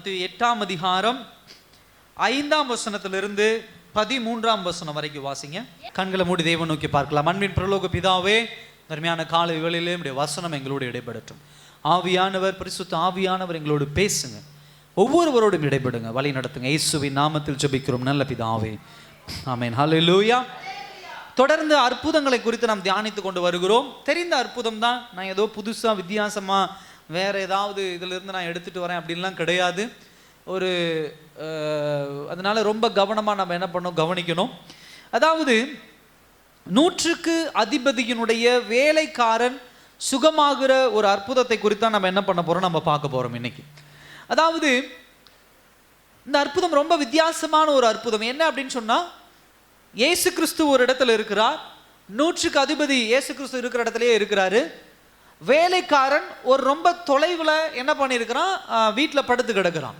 மத்தேயு 8ஆம் அதிகாரம் 5ஆம் வசனத்திலிருந்து 13ஆம் வசனம் வரைக்கும் வாசிங்க. கண்களை மூடி தேவன் நோக்கி பார்க்கலாம். அன்பின் பரலோக பிதாவே, அருமையான காலை வேளையிலே உம்முடைய வசனம் எங்களோடு இடைப்படட்டும். ஆவியானவர், பரிசுத்த ஆவியானவர் எங்களோடு பேசுங்க, ஒவ்வொருவரோடும் இடைப்படுங்க, வழி நடத்துங்க. இயேசுவின் நாமத்தில் ஜெபிக்கிறோம் நல்ல பிதாவே, ஆமென். ஹல்லேலூயா. தொடர்ந்து அற்புதங்களை குறித்து நாம் தியானித்து கொண்டு வருகிறோம். தெரிந்த அற்புதம் தான், நான் ஏதோ புதுசாக வித்தியாசமாக வேற ஏதாவது இதிலிருந்து நான் எடுத்துட்டு வரேன் அப்படின்லாம் கிடையாது. அதனால ரொம்ப கவனமாக நம்ம என்ன பண்ணணும், கவனிக்கணும். அதாவது 100க்கு அதிபதியினுடைய வேலைக்காரன் சுகமாகிற ஒரு அற்புதத்தை குறித்தான் நம்ம என்ன பண்ண போறோம், நம்ம பார்க்க போறோம் இன்னைக்கு. அதாவது இந்த அற்புதம் ரொம்ப வித்தியாசமான ஒரு அற்புதம். என்ன அப்படின்னு சொன்னா, இயேசு கிறிஸ்து ஒரு இடத்துல இருக்கிறார், 100க்கு அதிபதி இயேசு கிறிஸ்து இருக்கிற இடத்துலயே இருக்கிறாரு. வேலைக்காரன் ஒரு ரொம்ப தொலைவில் என்ன பண்ணியிருக்கிறான், வீட்டில் படுத்து கிடக்கிறான்.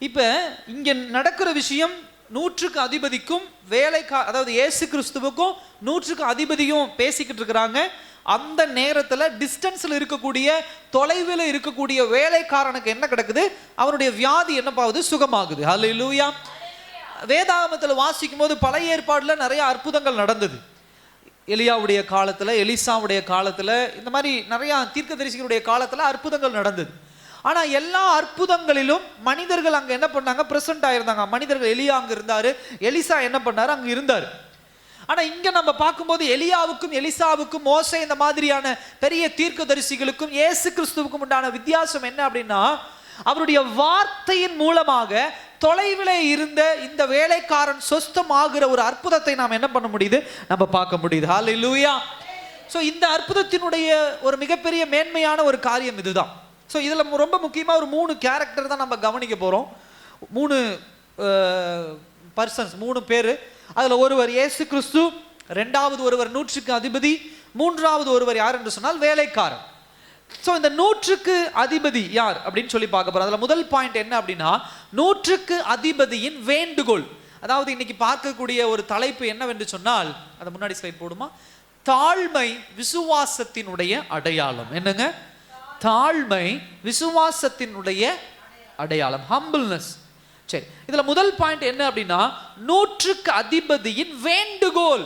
இப்போ இங்கே நடக்கிற விஷயம் 100க்கு அதிபதிக்கும் அதாவது இயேசு கிறிஸ்துவுக்கும் 100க்கு அதிபதியும் பேசிக்கிட்டு இருக்கிறாங்க. அந்த நேரத்தில் டிஸ்டன்ஸில் இருக்கக்கூடிய, தொலைவில் இருக்கக்கூடிய வேலைக்காரனுக்கு என்ன கிடக்குது, அவனுடைய வியாதி என்னப்பாகுது, சுகமாகுது. ஹல்லேலூயா. வேதாகமத்தில் வாசிக்கும் போது பழைய ஏற்பாடுல நிறைய அற்புதங்கள் நடந்தது. எலியாவுடைய காலத்தில், எலிசாவுடைய காலத்தில், இந்த மாதிரி நிறையா தீர்க்கதரிசிகளுடைய காலத்தில் அற்புதங்கள் நடந்தது. ஆனால் எல்லா அற்புதங்களிலும் மனிதர்கள் அங்கே என்ன பண்ணாங்க, பிரசன்ட் ஆயிருந்தாங்க. மனிதர்கள், எலியா அங்கே இருந்தார், எலிசா என்ன பண்ணார், அங்கே இருந்தார். ஆனால் இங்கே நம்ம பார்க்கும்போது எலியாவுக்கும் எலிசாவுக்கும், மோசே இந்த மாதிரியான பெரிய தீர்க்கதரிசிகளுக்கும் இயேசு கிறிஸ்துவுக்கும் உண்டான வித்தியாசம் என்ன அப்படின்னா, அவருடைய வார்த்தையின் மூலமாக தொலைவிலே இருந்த இந்த வேலைக்காரன் சொஸ்தமாகிற ஒரு அற்புதத்தை நாம் என்ன பண்ண முடியுது, நம்ம பார்க்க முடியுது. ஹல்லேலூயா. ஸோ இந்த அற்புதத்தினுடைய ஒரு மிகப்பெரிய மேன்மையான ஒரு காரியம் இதுதான். ஸோ இதில் ரொம்ப முக்கியமாக ஒரு 3 கேரக்டர் தான் நம்ம கவனிக்க போகிறோம். 3 பர்சன்ஸ், 3 பேர். அதில் ஒருவர் இயேசு கிறிஸ்து, 2வது ஒருவர் 100க்கு அதிபதி, 3வது ஒருவர் யார் என்று சொன்னால் வேலைக்காரன். ஸோ இந்த 100க்கு அதிபதி யார் அப்படின்னு சொல்லி பார்க்க போறோம். அதில் முதல் பாயிண்ட் என்ன அப்படின்னா, 100க்கு அதிபதியின் வேண்டுகோள். அதாவது இன்னைக்கு பார்க்கக்கூடிய ஒரு தலைப்பு என்னவென்று சொன்னால், அதை முன்னாடி ஸ்லைட் போடுமா, தாழ்மை விசுவாசத்தினுடைய அடையாளம். என்னங்க, தாழ்மை விசுவாசத்தினுடைய அடையாளம், ஹம்பிள்னஸ். சரி, இதுல முதல் பாயிண்ட் என்ன அப்படின்னா, 100க்கு அதிபதியின் வேண்டுகோள்.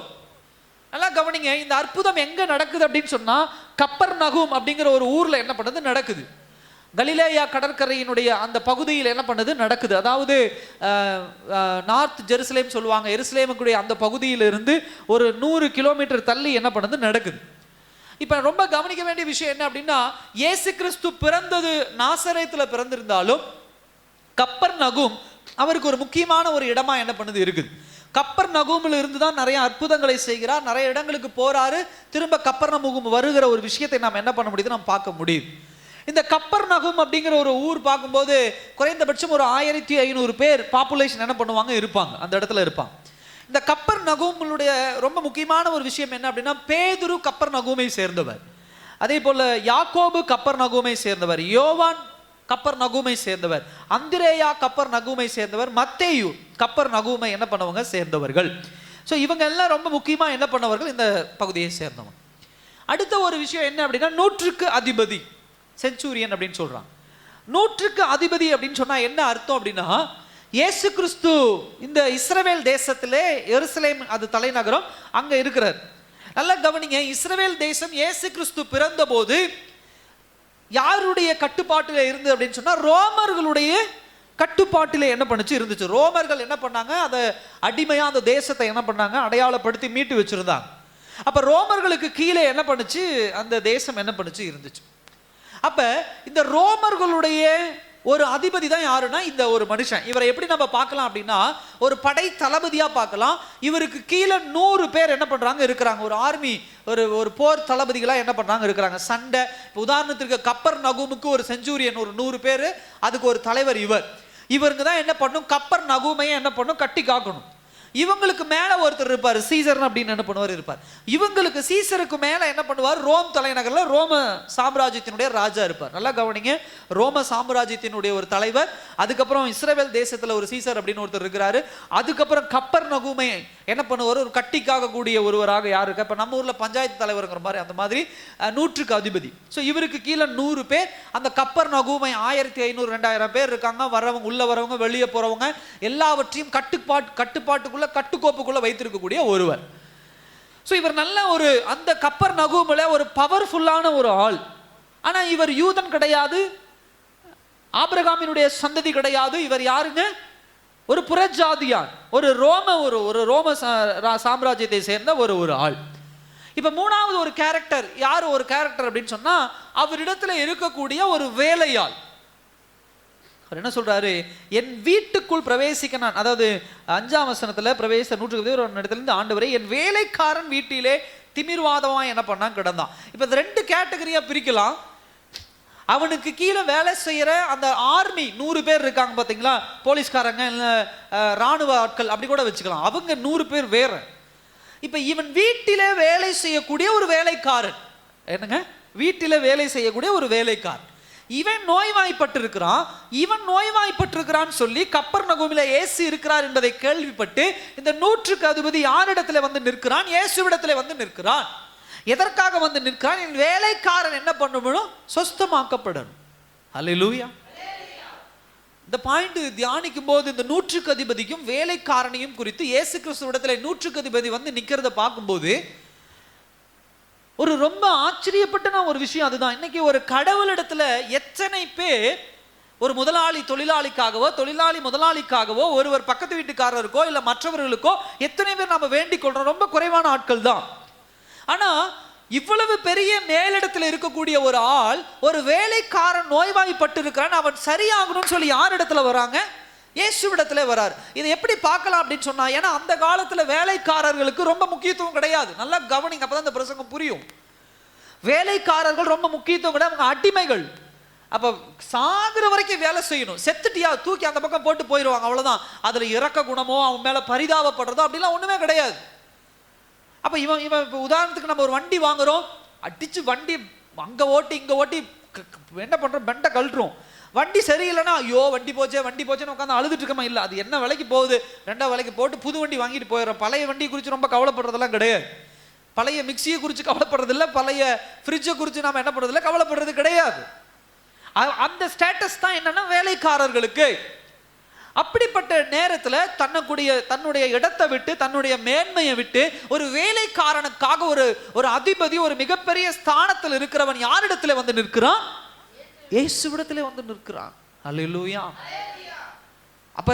நல்லா கவனிங்க. இந்த அற்புதம் எங்க நடக்குது அப்படின்னு சொன்னா, கப்பர்நகூம் அப்படிங்கிற ஒரு ஊர்ல என்ன பண்ணுது, நடக்குது. கலிலேயா கடற்கரையினுடைய அந்த பகுதியில் என்ன பண்ணுது, நடக்குது. அதாவது நார்த் ஜெருசலேம் சொல்லுவாங்க, எருசலேமுக்குடைய அந்த பகுதியிலிருந்து ஒரு 100 கிலோமீட்டர் தள்ளி என்ன பண்ணுது, நடக்குது. இப்ப ரொம்ப கவனிக்க வேண்டிய விஷயம் என்ன அப்படின்னா, இயேசு கிறிஸ்து பிறந்தது நாசரேத்துல பிறந்திருந்தாலும் கப்பர்நகூம் அவருக்கு ஒரு முக்கியமான ஒரு இடமா என்ன பண்ணுது, இருக்குது. கப்பர்நகூமில் இருந்து தான் நிறைய அற்புதங்களை செய்கிறார், நிறைய இடங்களுக்கு போறாரு, திரும்ப கப்பர்நகூம் வருகிற ஒரு விஷயத்தை நாம் என்ன பண்ண முடியுது, நாம் பார்க்க முடியுது. இந்த கப்பர்நகூம் அப்படிங்கிற ஒரு ஊர் பார்க்கும்போது குறைந்தபட்சம் ஒரு 1500 பேர் பாப்புலேஷன் என்ன பண்ணுவாங்க, இருப்பாங்க, அந்த இடத்துல இருப்பாங்க. இந்த கப்பர்நகூமுடைய ரொம்ப முக்கியமான ஒரு விஷயம் என்ன அப்படின்னா, பேதுரு கப்பர்நகூமை சேர்ந்தவர், அதே போல யாக்கோபு கப்பர்நகூமை சேர்ந்தவர், யோவான் கப்பர்நகூமை சேர்ந்தவர், அந்திரேயா கப்பர்நகூமை சேர்ந்தவர், மத்தேயு கப்பர்நகூமை என்ன பண்ணவங்க, சேர்ந்தவர்கள். ஸோ இவங்க எல்லாம் ரொம்ப முக்கியமாக என்ன பண்ணவர்கள், இந்த பகுதியை சேர்ந்தவங்க. அடுத்த ஒரு விஷயம் என்ன அப்படின்னா, 100க்கு அதிபதி, செஞ்சுரியன் அப்படின்னு சொல்றாங்க. 100க்கு அதிபதி அப்படின்னு சொன்னா என்ன அர்த்தம் அப்படின்னா, இயேசு கிறிஸ்து இந்த இஸ்ரவேல் தேசத்திலே, எருசலேம் அது தலைநகரம், அங்க இருக்கிறார். நல்லா கவனிங்க. இஸ்ரவேல் தேசம் இயேசு கிறிஸ்து பிறந்த போது யாருடைய கட்டுப்பாட்டில் இருந்து அப்படின்னு சொன்னா, ரோமர்களுடைய கட்டுப்பாட்டிலே என்ன பண்ணுச்சு, இருந்துச்சு. ரோமர்கள் என்ன பண்ணாங்க, அதை அடிமையா அந்த தேசத்தை என்ன பண்ணாங்க, அடையாளப்படுத்தி மீட்டு வச்சிருந்தாங்க. அப்ப ரோமர்களுக்கு கீழே என்ன பண்ணுச்சு, அந்த தேசம் என்ன பண்ணுச்சு, இருந்துச்சு. அப்ப இந்த ரோமர்களுடைய ஒரு அதிபதி தான் யாருன்னா, இந்த ஒரு மனுஷன். இவரை எப்படி நம்ம பார்க்கலாம் அப்படின்னா, ஒரு படை தளபதியா பார்க்கலாம். இவருக்கு கீழே 100 பேர் என்ன பண்றாங்க, இருக்கிறாங்க. ஒரு ஆர்மி, ஒரு போர் தளபதிகளா என்ன பண்றாங்க, இருக்கிறாங்க. சண்டை, உதாரணத்திற்கு கப்பர்நகூமுக்கு ஒரு செஞ்சுரியன், ஒரு 100 பேர், அதுக்கு ஒரு தலைவர் இவருங்க தான் என்ன பண்ணும், கப்பர்நகூமையை என்ன பண்ணும், கட்டி காக்கணும். இவங்களுக்கு மேல ஒருத்தர் இருப்பார், சீசர் அப்படின்னு என்ன பண்ணுவார் இருப்பார். இவங்களுக்கு சீசருக்கு மேல என்ன பண்ணுவார், ரோம் தலைநகர்ல ரோம சாம்ராஜ்யத்தினுடைய ராஜா இருப்பார். நல்லா கவனிங்க, ரோம சாம்ராஜ்யத்தினுடைய ஒரு தலைவர், அதுக்கப்புறம் இஸ்ரவேல் தேசத்துல ஒரு சீசர் அப்படின்னு ஒருத்தர் இருக்கிறாரு. அதுக்கப்புறம் கப்பர் நகூமை என்ன பண்ணுவார், ஒரு கட்டிக்காக கூடிய ஒருவராக யாரு இருக்கா, இப்ப நம்ம ஊர்ல பஞ்சாயத்து தலைவருங்கிற மாதிரி அந்த மாதிரி 100க்கு அதிபதி. ஸோ இவருக்கு கீழே 100 பேர். அந்த கப்பர் நகூமை 1500 2000 பேர் இருக்காங்க. வரவங்க, உள்ள வரவங்க, வெளியே போறவங்க, எல்லாவற்றையும் கட்டுப்பாட்டுக்குள்ள கட்டுக்கோப்புக்குள்ள வைத்திருக்கக்கூடிய ஒருவர். ஸோ இவர் நல்ல ஒரு அந்த கப்பர் நகூமில் ஒரு பவர்ஃபுல்லான ஒரு ஆள். ஆனா இவர் யூதன் கிடையாது, ஆபிரகாமினுடைய சந்ததி கிடையாது. இவர் யாருங்க, ஒரு புறஜாதியான், ஒரு ரோம சாம்ராஜ்யத்தை சேர்ந்த ஒரு ஆள். இப்ப மூணாவது ஒரு கேரக்டர், யார் ஒரு கேரக்டர் அப்படின்னு சொன்னா, அவரிடத்துல இருக்கக்கூடிய ஒரு வேலையாள். அவர் என்ன சொல்றாரு, என் வீட்டுக்குள் பிரவேசிக்க நான், அதாவது 5ஆம் வசனத்துல பிரவேச 100 ஒரு இடத்துல இருந்து ஆண்டவரே என் வேலைக்காரன் வீட்டிலே திமிர்வாதமா என்ன பண்ணா கிடந்தான். இப்ப இந்த 2 கேட்டகரியா பிரிக்கலாம். அவனுக்கு கீழே வேலை செய்யற அந்த ஆர்மி 100 பேர் இருக்காங்க பாத்தீங்களா, போலீஸ்காரங்க, ராணுவ ஆட்கள் அப்படி கூட வச்சுக்கலாம். அவங்க 100 பேர் வேற. இப்ப இவன் வீட்டிலே வேலை செய்யக்கூடிய ஒரு வேலைக்காரன், என்னங்க, வீட்டில வேலை செய்யக்கூடிய ஒரு வேலைக்காரன். இவன் நோய்வாய்ப்பட்டிருக்கிறான். இவன் நோய்வாய்ப்பட்டிருக்கிறான்னு சொல்லி கப்பர் நகூமில இயேசு இருக்கிறார் என்பதை கேள்விப்பட்டு இந்த 100க்கு அதிபதி யாரிடத்துல வந்து நிற்கிறான், இயேசுவிடத்துல வந்து நிற்கிறான். எதற்காக வந்து நிற்கிறான், என் வேலைக்காரன் என்ன பண்ணணும், சொஸ்தமாக்கப்படணும். அல்லேலூயா. இந்த பாயிண்ட் தியானிக்கும் போது இந்த 100க்கு அதிபதிக்கும் வேலைக்காரனையும் குறித்து இயேசு கிறிஸ்துவிடத்துல 100க்கு அதிபதி வந்து நிக்கிறத பார்க்கும்போது ஒரு ரொம்ப ஆச்சரியப்பட்ட ஒரு விஷயம் அதுதான். இன்னைக்கு ஒரு கடவுளிடத்துல எத்தனை பேர் ஒரு முதலாளி தொழிலாளிக்காகவோ, தொழிலாளி முதலாளிக்காகவோ, ஒருவர் பக்கத்து வீட்டுக்காரருக்கோ இல்ல மற்றவர்களுக்கோ எத்தனை பேர் நம்ம வேண்டிக் கொள்றோம், ரொம்ப குறைவான ஆட்கள் தான். ஆனா இவ்வளவு பெரிய மேலிடத்துல இருக்கக்கூடிய ஒரு ஆள், ஒரு வேலைக்காரன் நோய்வாய்ப்பட்டு இருக்கிறான், அவன் சரியாகணும்னு சொல்லி யார் இடத்துல வராங்க, இயேசுவிடத்துல வரார். இதை எப்படி பார்க்கலாம் அப்படின்னு சொன்னா, ஏன்னா அந்த காலத்துல வேலைக்காரர்களுக்கு ரொம்ப முக்கியத்துவம் கிடையாது. நல்லா கவனிங்க, அப்பதான் இந்த பிரசங்கம் புரியும். வேலைக்காரர்கள் ரொம்ப முக்கியத்துவம் கிடையாது, அவங்க அடிமைகள். அப்ப சாகுற வரைக்கும் வேலை செய்யணும், செத்துட்டியா தூக்கி அந்த பக்கம் போட்டு போயிடுவாங்க, அவ்வளவுதான். அதுல இரக்க குணமோ அவன் மேல பரிதாபப்படுறதோ அப்படிலாம் ஒண்ணுமே கிடையாது. அப்ப இவன் இப்ப உதாரணத்துக்கு நம்ம ஒரு வண்டி வாங்குறோம், அடிச்சு வண்டி அங்க ஓட்டி இங்க ஓட்டி என்ன பண்றோம், பெண்டை கழட்டுறோம். வண்டி சரியில்லைன்னா ஐயோ வண்டி போச்சேன்னு உட்காந்து அழுதுட்டு இருக்கமா, இல்லை அது என்ன விலைக்கு போகுது, 2ஆம் விலைக்கு போட்டு புது வண்டி வாங்கிட்டு போயிடுறோம். பழைய வண்டி குறித்து ரொம்ப கவலைப்படுறதெல்லாம் கிடையாது. பழைய மிக்சியை குறித்து கவலைப்படுறது இல்லை, பழைய ஃப்ரிட்ஜை குறித்து நாம என்ன பண்றது இல்லை, கவலைப்படுறது கிடையாது. அந்த ஸ்டேட்டஸ் தான் என்னன்னா வேலைக்காரர்களுக்கு. அப்படிப்பட்ட நேரத்தில் தன்னுடைய இடத்தை விட்டு, தன்னுடைய மேன்மையை விட்டு, ஒரு வேலைக்காரனுக்காக ஒரு அதிபதி, ஒரு மிகப்பெரிய ஸ்தானத்தில் இருக்கிறவன் யாரிடத்துல வந்து நிற்கிறான், இயேசுவிடத்திலே வந்து நிற்கிறான். அல்லேலூயா. அப்ப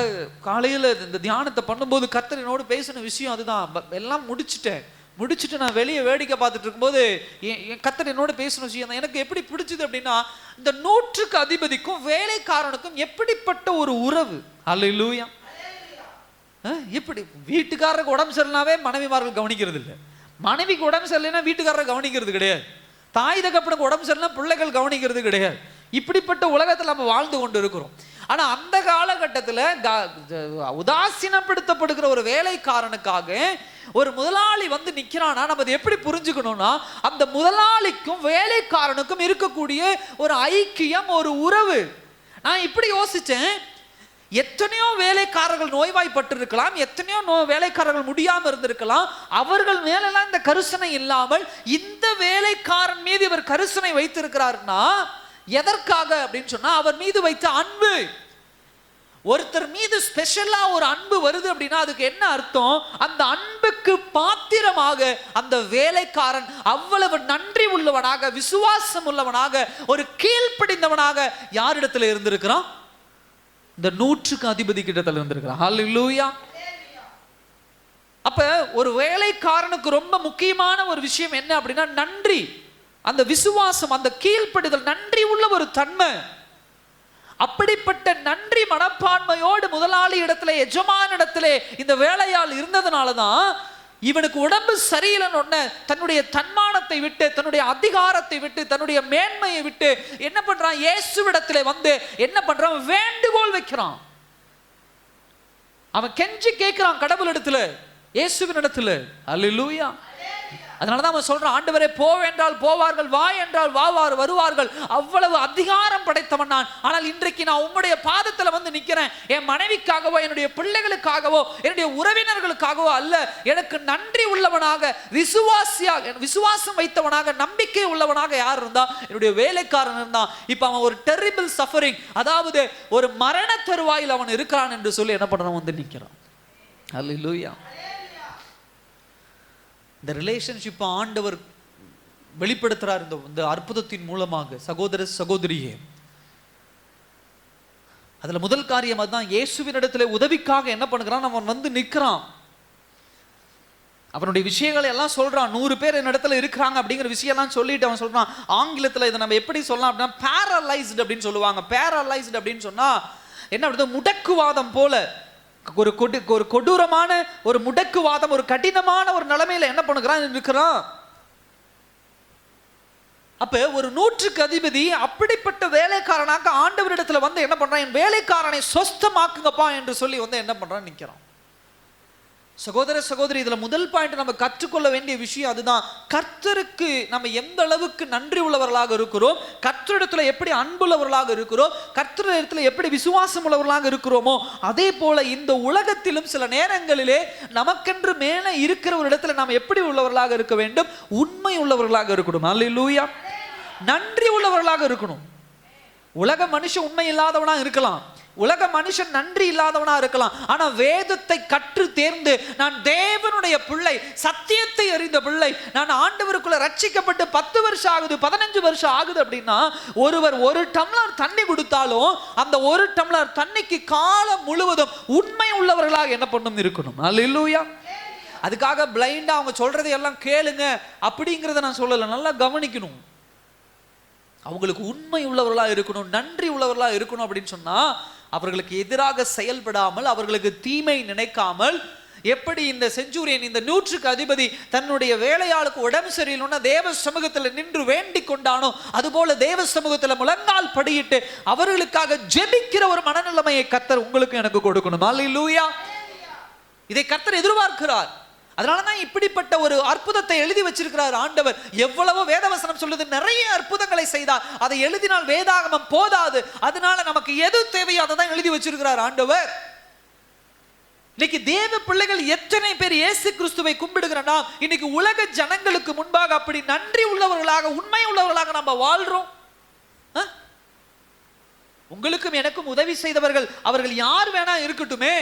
காலையில இந்த தியானத்தை பண்ணும்போது கர்த்தர் என்னோடு பேசின விஷயம் அதுதான். எல்லாம் முடிச்சுட்டு நான் வெளியே வேடிக்கை பார்த்துட்டு இருக்கும்போது கர்த்தர் என்னோடு பேசின விஷயம் தான். எனக்கு எப்படி பிடிச்சது அப்படின்னா, இந்த 100க்கு அதிபதிக்கும் வேலைக்காரனுக்கும் எப்படிப்பட்ட ஒரு உறவு. அல்லேலூயா. எப்படி வீட்டுக்காரருக்கு உடம்பு சரியில்லைனாவே மனைவிமார்கள் கவனிக்கிறது இல்லை, மனைவிக்கு உடம்பு சரியில்லைன்னா வீட்டுக்காரரை கவனிக்கிறது கிடையாது, தாய் தகப்பனுக்கு உடம்பு சரியில்லைனா பிள்ளைகள் கவனிக்கிறது கிடையாது. இப்படிப்பட்ட உலகத்தில் நம்ம வாழ்ந்து கொண்டு இருக்கிறோம். ஆனா அந்த காலகட்டத்தில் உதாசீனப்படுத்தப்படுகிற ஒரு வேலைக்காரனுக்காக ஒரு முதலாளி வந்து நிக்கிறானா, நம்ம எப்படி புரிஞ்சுக்கணும்னா, அந்த முதலாளிக்கும் வேலைக்காரனுக்கும் இருக்கக்கூடிய ஒரு ஐக்கியம், ஒரு உறவு. நான் இப்படி யோசிச்சேன், எத்தனையோ வேலைக்காரர்கள் நோய்வாய்ப்பட்டு இருக்கலாம், எத்தனையோ வேலைக்காரர்கள் முடியாம இருந்திருக்கலாம், அவர்கள் மேலெல்லாம் இந்த கரிசனை இல்லாமல் இந்த வேலைக்காரன் மீது இவர் கரிசனை வைத்திருக்கிறார்னா எதற்காக அப்படின்னு சொன்னா, அவர் மீது வைத்த அன்பு. ஒருத்தர் மீது ஸ்பெஷலா ஒரு அன்பு வருது அப்படின்னா அதுக்கு என்ன அர்த்தம், அந்த அன்புக்கு பாத்திரமாக அந்த வேலைக்காரன் அவ்வளவு நன்றி உள்ளவனாக, விசுவாசம் உள்ளவனாக, ஒரு கீழ்ப்படிந்தவனாக யாரிடத்துல இருந்திருக்கிறான், இந்த 100க்கு அதிபதி கிட்டத்தில் இருந்திருக்கிறான். ஹல்லேலூயா. அப்ப ஒரு வேலைக்காரனுக்கு ரொம்ப முக்கியமான ஒரு விஷயம் என்ன அப்படின்னா நன்றி, அந்த விசுவாசம், அந்த கீழ்ப்படிதல், நன்றி உள்ள ஒரு தன்மை. அப்படிப்பட்ட நன்றி மனப்பான்மையோடு முதலாளி இடத்துல, எஜமான இடத்துல இந்த வேலையால் இருந்ததுனாலதான் இவனுக்கு உடம்பு சரியில்லைன்னு தன்னுடைய தன்மானத்தை விட்டு, தன்னுடைய அதிகாரத்தை விட்டு, தன்னுடைய மேன்மையை விட்டு என்ன பண்றான், இயேசுவிடத்துல வந்து என்ன பண்றான், வேண்டுகோள் வைக்கிறான். அவன் கெஞ்சி கேட்கிறான் கடவுள் இடத்துல, இயேசுவின் இடத்துல. அல்லேலூயா. அதனாலதான் அவன் சொல்றான், ஆண்டவரே போவென்றால் போவார்கள், வா என்றால் வருவார்கள், அவ்வளவு அதிகாரம் படைத்தவன் நான். ஆனால் இன்றைக்கு நான் உம்முடைய பாதத்துல வந்து நிக்கிறேன். என் மனைவிக்காகவோ என்னுடைய பிள்ளைகளுக்காகவோ என்னுடைய உறவினர்களுக்காகவோ அல்ல, எனக்கு நன்றி உள்ளவனாக, விசுவாசம் வைத்தவனாக, நம்பிக்கை உள்ளவனாக யார் இருந்தா? என்னுடைய வேலைக்காரன் இருந்தான். இப்ப அவன் ஒரு டெரிபிள் சஃபரிங், அதாவது ஒரு மரண தருவாயில் அவன் இருக்கிறான் என்று சொல்லி என்ன பண்றான்? வந்து நிக்கிறான். அல்லேலூயா. இந்த ரிலேஷன்ஷிப் ஆண்டவர் வெளிப்படுத்துறார் இந்த அற்புதத்தின் மூலமாக. சகோதர சகோதரியே, அதுல முதல் காரியம் அதுதான். இயேசுவின் இடத்துல உதவிக்காக என்ன பண்ணுகிறான்? அவன் வந்து நிற்கிறான். அவனுடைய விஷயங்களை எல்லாம் சொல்றான். 100 பேர் என் இடத்துல இருக்கிறாங்க அப்படிங்கிற விஷயம் எல்லாம் சொல்லிட்டு அவன் சொல்றான். ஆங்கிலத்தில் இதை நம்ம எப்படி சொல்லலாம் அப்படின்னா பேரலைஸ்டு அப்படின்னு சொல்லுவாங்க. பேரலைஸ்டு அப்படின்னு சொன்னா என்ன அப்படின்னா முடக்குவாதம் போல, ஒரு கொடூரமான ஒரு முடக்குவாதம், ஒரு கடினமான ஒரு நிலைமையில என்ன பண்ணுகிறான்? இருக்கிறான். அப்ப ஒரு 100க்கு அதிபதி அப்படிப்பட்ட வேலைக்காரனாக ஆண்டவரிடத்துல வந்து என்ன பண்றான்? என் வேலைக்காரனை சொஸ்தமாக்குங்கப்பா என்று சொல்லி வந்து என்ன பண்றான்? நிக்கிறான். சகோதர சகோதரி, இதுல முதல் பாயிண்ட் நம்ம கற்றுக்கொள்ள வேண்டிய விஷயம் அதுதான். கர்த்தருக்கு நம்ம எந்த அளவுக்கு நன்றி உள்ளவர்களாக இருக்கிறோம், கர்த்தரிடத்துல எப்படி அன்புள்ளவர்களாக இருக்கிறோம், கர்த்தரிடத்துல எப்படி விசுவாசம் உள்ளவர்களாக இருக்கிறோமோ, அதே போல இந்த உலகத்திலும் சில நேரங்களிலே நமக்கென்று மேலே இருக்கிற ஒரு இடத்துல நாம் எப்படி உள்ளவர்களாக இருக்க வேண்டும்? உண்மை உள்ளவர்களாக இருக்கணும். அல்லேலூயா. நன்றி உள்ளவர்களாக இருக்கணும். உலக மனுஷன் உண்மை இல்லாதவனா இருக்கலாம், உலக மனுஷன் நன்றி இல்லாதவனா இருக்கலாம். ஆனா வேதத்தை கற்று தேர்ந்து நான் தேவனுடைய பிள்ளை, சத்தியத்தை அறிந்த பிள்ளை, நான் ஆண்டவருக்குள்ள ரட்சிக்கப்பட்டு 10 வருஷம் ஆகுது, 15 வருஷம் ஆகுது அப்படின்னா ஒருவர் 1 டம்ளர் தண்ணி கொடுத்தாலும் அந்த 1 டம்ளர் தண்ணிக்கு காலம் முழுவதும் உண்மை உள்ளவர்களாக என்ன பண்ணும்? இருக்கணும். அல்லேலூயா. அதுக்காக பிளைண்டா அவங்க சொல்றதை எல்லாம் கேளுங்க அப்படிங்கிறத நான் சொல்லல. நல்லா கவனிக்கணும். அவங்களுக்கு உண்மை உள்ளவர்களா இருக்கணும், நன்றி உள்ளவர்களா இருக்கணும். அப்படின்னு சொன்னா அவர்களுக்கு எதிராக செயல்படாமல், அவர்களுக்கு தீமை நினைக்காமல், எப்படி இந்த செஞ்சுரியன், இந்த 100க்கு அதிபதி தன்னுடைய வேலையாளுக்கு உடம்பு சரியில்லைன்னா தேவ சமூகத்தில் நின்று வேண்டிக் கொண்டானோ, அதுபோல தேவ சமூகத்தில் முழங்கால் படியிட்டு அவர்களுக்காக ஜெபிக்கிற ஒரு மனநிலைமையை கர்த்தர் உங்களுக்கு எனக்கு கொடுக்கணும். அல்லேலூயா. இதை கர்த்தர் எதிர்பார்க்கிறார். அதனாலதான் இப்படிப்பட்ட ஒரு அற்புதத்தை எழுதி வச்சிருக்கிறார் ஆண்டவர். எவ்வளவு வேதவசனம் சொல்லுது, நிறைய அற்புதங்களை செய்தார். அதை எழுதினால் வேதாகமம் போதாது. அதனால நமக்கு எது தேவையோ அதை தான் எழுதி வச்சிருக்கிறார் ஆண்டவர். இன்னைக்கு தேவ பிள்ளைகள் எத்தனை பேர் இயேசு கிறிஸ்துவை கும்பிடுகிறனா, இன்னைக்கு உலக ஜனங்களுக்கு முன்பாக அப்படி நன்றி உள்ளவர்களாக, உண்மை உள்ளவர்களாக நம்ம வாழ்றோம்? உங்களுக்கும் எனக்கும் உதவி செய்தவர்கள் அவர்கள் யார் வேணா இருக்கட்டுமே,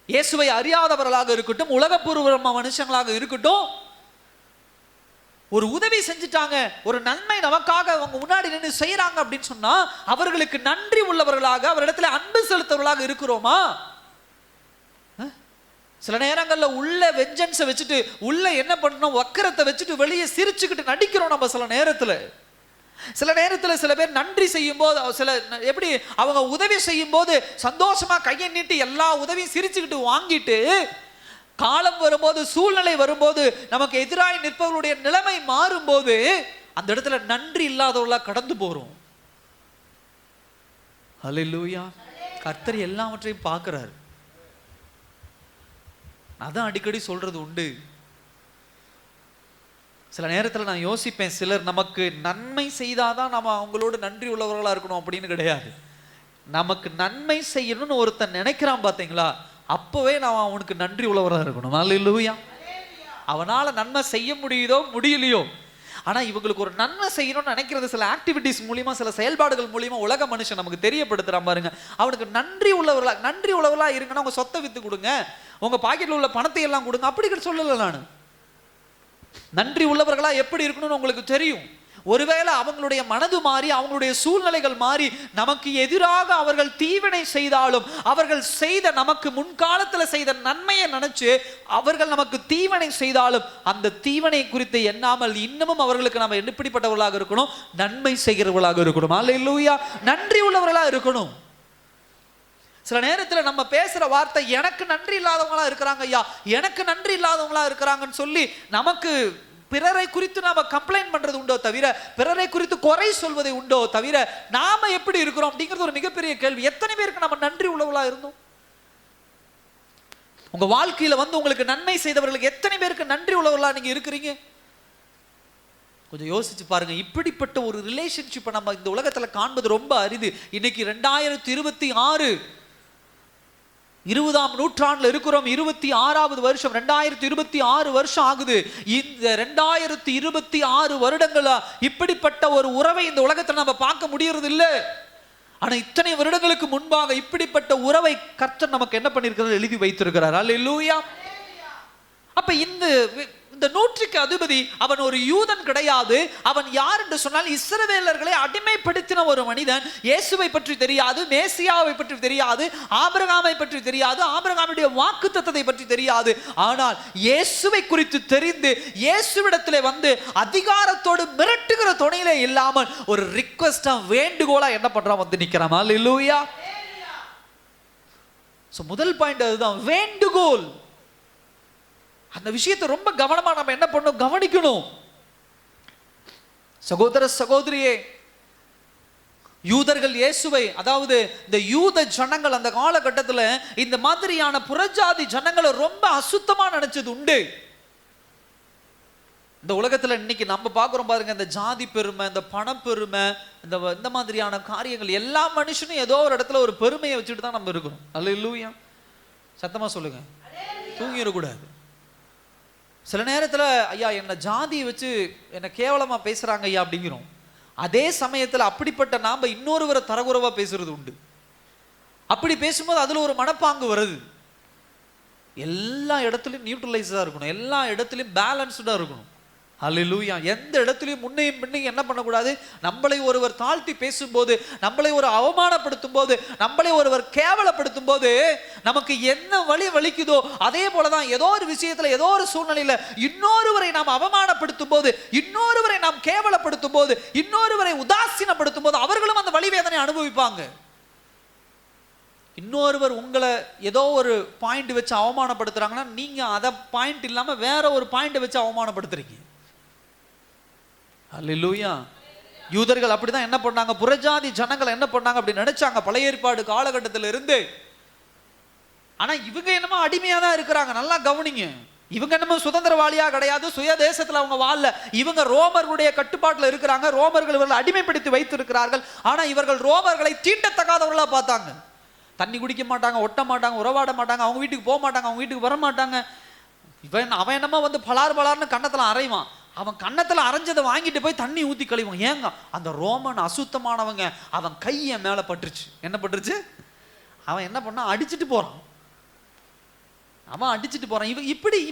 இயேசுவை அறியாதவர்களாக இருக்கட்டும், உலகப்பூர்வ மனுஷங்களாக இருக்கட்டும், ஒரு உதவி செஞ்சுட்டாங்க, ஒரு நன்மை நமக்காக அவங்க முன்னாடி நின்று செய்யறாங்க அப்படின்னு சொன்னா அவர்களுக்கு நன்றி உள்ளவர்களாக, அவரிடத்துல அன்பு செலுத்தவர்களாக இருக்கிறோமா? சில நேரங்கள்ல உள்ள வெஞ்சன்ஸை வச்சுட்டு, உள்ள என்ன பண்ணணும், வக்கரத்தை வச்சுட்டு வெளியே சிரிச்சுக்கிட்டு நடிக்கிறோம் நம்ம. சில நேரத்தில் சில பேர் நன்றி செய்யும் போது, சில எப்படி அவங்க உதவி செய்யும் போது சந்தோஷமா கையை நீட்டி எல்லா உதவியும் சிரிச்சுக்கிட்டு வாங்கிட்டு, காலம் வரும்போது, சூழ்நிலை வரும்போது, நமக்கு எதிராக நிற்பவர்களுடைய நிலைமை மாறும்போது அந்த இடத்துல நன்றி இல்லாதவர்களா கடந்து போறோம். அல்லேலூயா. கர்த்தர் எல்லாவற்றையும் பார்க்கிறார். அதான் அடிக்கடி சொல்றது உண்டு. சில நேரத்தில் நான் யோசிப்பேன், சிலர் நமக்கு நன்மை செய்தாதான் நம்ம அவங்களோட நன்றி உள்ளவர்களா இருக்கணும் அப்படின்னு கிடையாது. நமக்கு நன்மை செய்யணும்னு ஒருத்தன் நினைக்கிறான் பாத்தீங்களா, அப்பவே நான் அவனுக்கு நன்றி உள்ளவராக இருக்கணும். அல்லேலூயா. அவனால நன்மை செய்ய முடியுதோ முடியலையோ, ஆனா இவங்களுக்கு ஒரு நன்மை செய்யணும்னு நினைக்கிறது சில ஆக்டிவிட்டிஸ் மூலியமா, சில செயல்பாடுகள் மூலியமா உலக மனுஷன் நமக்கு தெரியப்படுத்துறான் பாருங்க. அவனுக்கு நன்றி உள்ளவர்களா இருங்கன்னா உங்க சொத்தை வித்து கொடுங்க, உங்க பாக்கெட்ல உள்ள பணத்தை எல்லாம் கொடுங்க, அப்படி சொல்லல. நான் நன்றி உள்ளவர்களா எப்படி இருக்கணும்னு உங்களுக்கு தெரியும். ஒருவேளை அவங்களுடைய மனது மாறி, அவங்களுடைய சூழ்நிலைகள் மாறி நமக்கு எதிராக அவர்கள் தீவினை செய்தாலும், அவர்கள் செய்த நமக்கு முன்காலத்தில் செய்த நன்மையை நினைச்சு அவர்கள் நமக்கு தீவினை செய்தாலும் அந்த தீவினை குறித்து எண்ணாமல் இன்னமும் அவர்களுக்கு நம்ம எப்படிப்பட்டவர்களாக இருக்கணும்? நன்மை செய்கிறவர்களாக இருக்கணும். அல்லேலூயா. நன்றி உள்ளவர்களா இருக்கணும். சில நேரத்தில் நம்ம பேசுற வார்த்தை, எனக்கு நன்றி இல்லாதவங்களா இருக்கிறாங்க ஐயா, எனக்கு நன்றி இல்லாதவங்களா இருக்கிறாங்கன்னு சொல்லி நமக்கு பிறரை குறித்து நாம கம்ப்ளைண்ட் பண்றது உண்டோ தவிர, பிறரை குறித்து குறை சொல்வதை உண்டோ தவிர, நாம எப்படி இருக்கிறோம் அப்படிங்கிறது ஒரு மிகப்பெரிய கேள்வி. எத்தனை பேருக்கு நம்ம நன்றி உள்ளவர்களா இருந்தோம்? உங்க வாழ்க்கையில வந்து உங்களுக்கு நன்மை செய்தவர்களுக்கு எத்தனை பேருக்கு நன்றி உள்ளவர்களா நீங்க இருக்கிறீங்க? கொஞ்சம் யோசிச்சு பாருங்க. இப்படிப்பட்ட ஒரு ரிலேஷன்ஷிப்பை நம்ம இந்த உலகத்துல காண்பது ரொம்ப அரிது. இன்னைக்கு 2026 20ஆம் நூற்றாண்டுல இருக்கிறோம். 26வது வருஷம், 2026 வருஷம் ஆகுது. இந்த 2026 வருடங்களா இப்படிப்பட்ட ஒரு உறவை இந்த உலகத்துல நம்ம பார்க்க முடியறது இல்லை. ஆனா இத்தனை வருடங்களுக்கு முன்பாக இப்படிப்பட்ட உறவை கர்த்தர் நமக்கு என்ன பண்ணிருக்கிறார்? எழுதி வைத்திருக்கிறார். அல்லேலூயா. அப்ப இந்த 100க்கு அதிபதி அவன் ஒரு யூதன் கிடையாது. அவன் யார் என்று சொன்னால் இஸ்ரவேலர்களை அடிமைப்படுத்தின ஒரு மனிதன். இயேசுவை பற்றி தெரியாது, மேசியாவை பற்றி தெரியாது, ஆபிரகாமை பற்றி தெரியாது, ஆபிரகாமுடைய வாக்குத்தத்தத்தை பற்றி தெரியாது. ஆனால் இயேசுவை குறித்து தெரிந்து இயேசுவிடத்திலே வந்து அதிகாரத்தோடு மிரட்டுகிற துணையிலே இல்லாமல் ஒரு ரிக்வெஸ்டா, வேண்டுகோளா என்ன பண்றான்? வந்து நிக்கிறான். அல்லேலூயா. சோ முதல் பாயிண்ட் அதுதான், வேண்டுகோள். அந்த விஷயத்தை ரொம்ப கவனமா நம்ம என்ன பண்ணணும்? கவனிக்கணும். சகோதர சகோதரியே, யூதர்கள் இயேசுவை, அதாவது இந்த யூத ஜனங்கள் அந்த காலகட்டத்தில் இந்த மாதிரியான புறஜாதி ஜனங்களை ரொம்ப அசுத்தமா நினைச்சது உண்டு. இந்த உலகத்துல இன்னைக்கு நம்ம பார்க்கிறோம் பாருங்க, இந்த ஜாதி பெருமை, இந்த பணப்பெருமை, இந்த மாதிரியான காரியங்கள், எல்லா மனுஷனும் ஏதோ ஒரு இடத்துல ஒரு பெருமையை வச்சுட்டு தான் நம்ம இருக்கிறோம். அல்லேலூயா. சத்தமா சொல்லுங்க. தூங்கிடக்கூடாது. சில நேரத்தில் ஐயா என்ன ஜாதியை வச்சு என்ன கேவலமா பேசுறாங்க ஐயா அப்படிங்கிறோம். அதே சமயத்தில் அப்படிப்பட்ட நாம இன்னொருவரை தரகுறவா பேசுறது உண்டு. அப்படி பேசும்போது அதுல ஒரு மனப்பாங்கு வருது. எல்லா இடத்துலையும் நியூட்ரலைஸா இருக்கணும், எல்லா இடத்துலையும் பேலன்ஸ்டா இருக்கணும். அல்லேலூயா. எந்த இடத்துலையும் முன்னையும் பின்னையும் என்ன பண்ணக்கூடாது? நம்மளை ஒருவர் தாழ்த்தி பேசும்போது, நம்மளை ஒரு அவமானப்படுத்தும் போது, நம்மளை ஒருவர் கேவலப்படுத்தும் போது நமக்கு என்ன வலி வலிக்குதோ அதே போலதான் ஏதோ ஒரு விஷயத்துல, ஏதோ ஒரு சூழ்நிலையில இன்னொருவரை நாம் அவமானப்படுத்தும் போது, இன்னொருவரை நாம் கேவலப்படுத்தும் போது, இன்னொருவரை உதாசீனப்படுத்தும் போது அவர்களும் அந்த வலி வேதனை அனுபவிப்பாங்க. இன்னொருவர் உங்களை ஏதோ ஒரு பாயிண்ட் வச்சு அவமானப்படுத்துறாங்கன்னா நீங்க அதை பாயிண்ட் இல்லாம வேற ஒரு பாயிண்ட் வச்சு அவமானப்படுத்துறீங்க. அல்லேலூயா. யூதர்கள் அப்படிதான் என்ன பண்ணாங்க? புறஜாதி ஜனங்கள் என்ன பண்ணாங்க அப்படி நினைச்சாங்க பழைய ஏற்பாடு காலகட்டத்தில் இருந்து. ஆனா இவங்க என்னமோ அடிமையா தான் இருக்கிறாங்க. நல்லா கவனிங்க. இவங்க என்னமோ சுதந்திரவாளியா கிடையாது, சுய தேசத்துல அவங்க வாழல. இவங்க ரோமர்களுடைய கட்டுப்பாட்டுல இருக்கிறாங்க. ரோமர்கள் இவர்கள் அடிமைப்படுத்தி வைத்திருக்கிறார்கள். ஆனா இவர்கள் ரோமர்களை தீண்டத்தக்காதவர்களா பார்த்தாங்க. தண்ணி குடிக்க மாட்டாங்க, ஒட்ட மாட்டாங்க, உறவாட மாட்டாங்க, அவங்க வீட்டுக்கு போக மாட்டாங்க, அவங்க வீட்டுக்கு வர மாட்டாங்க. அவன் என்னமோ வந்து பலார்னு கன்னத்துல அரைவான். அவன் கன்னத்துல அரைஞ்சதை வாங்கிட்டு போய் தண்ணி ஊத்தி கழிவான். ஏங்க? அந்த ரோமன் அசுத்தமானவங்க. அவன் கைய மேல பட்டுருச்சு. என்ன பட்டுருச்சு? அவன் என்ன பண்ணா? அடிச்சுட்டு போறான். அவன் அடிச்சுட்டு போறான்.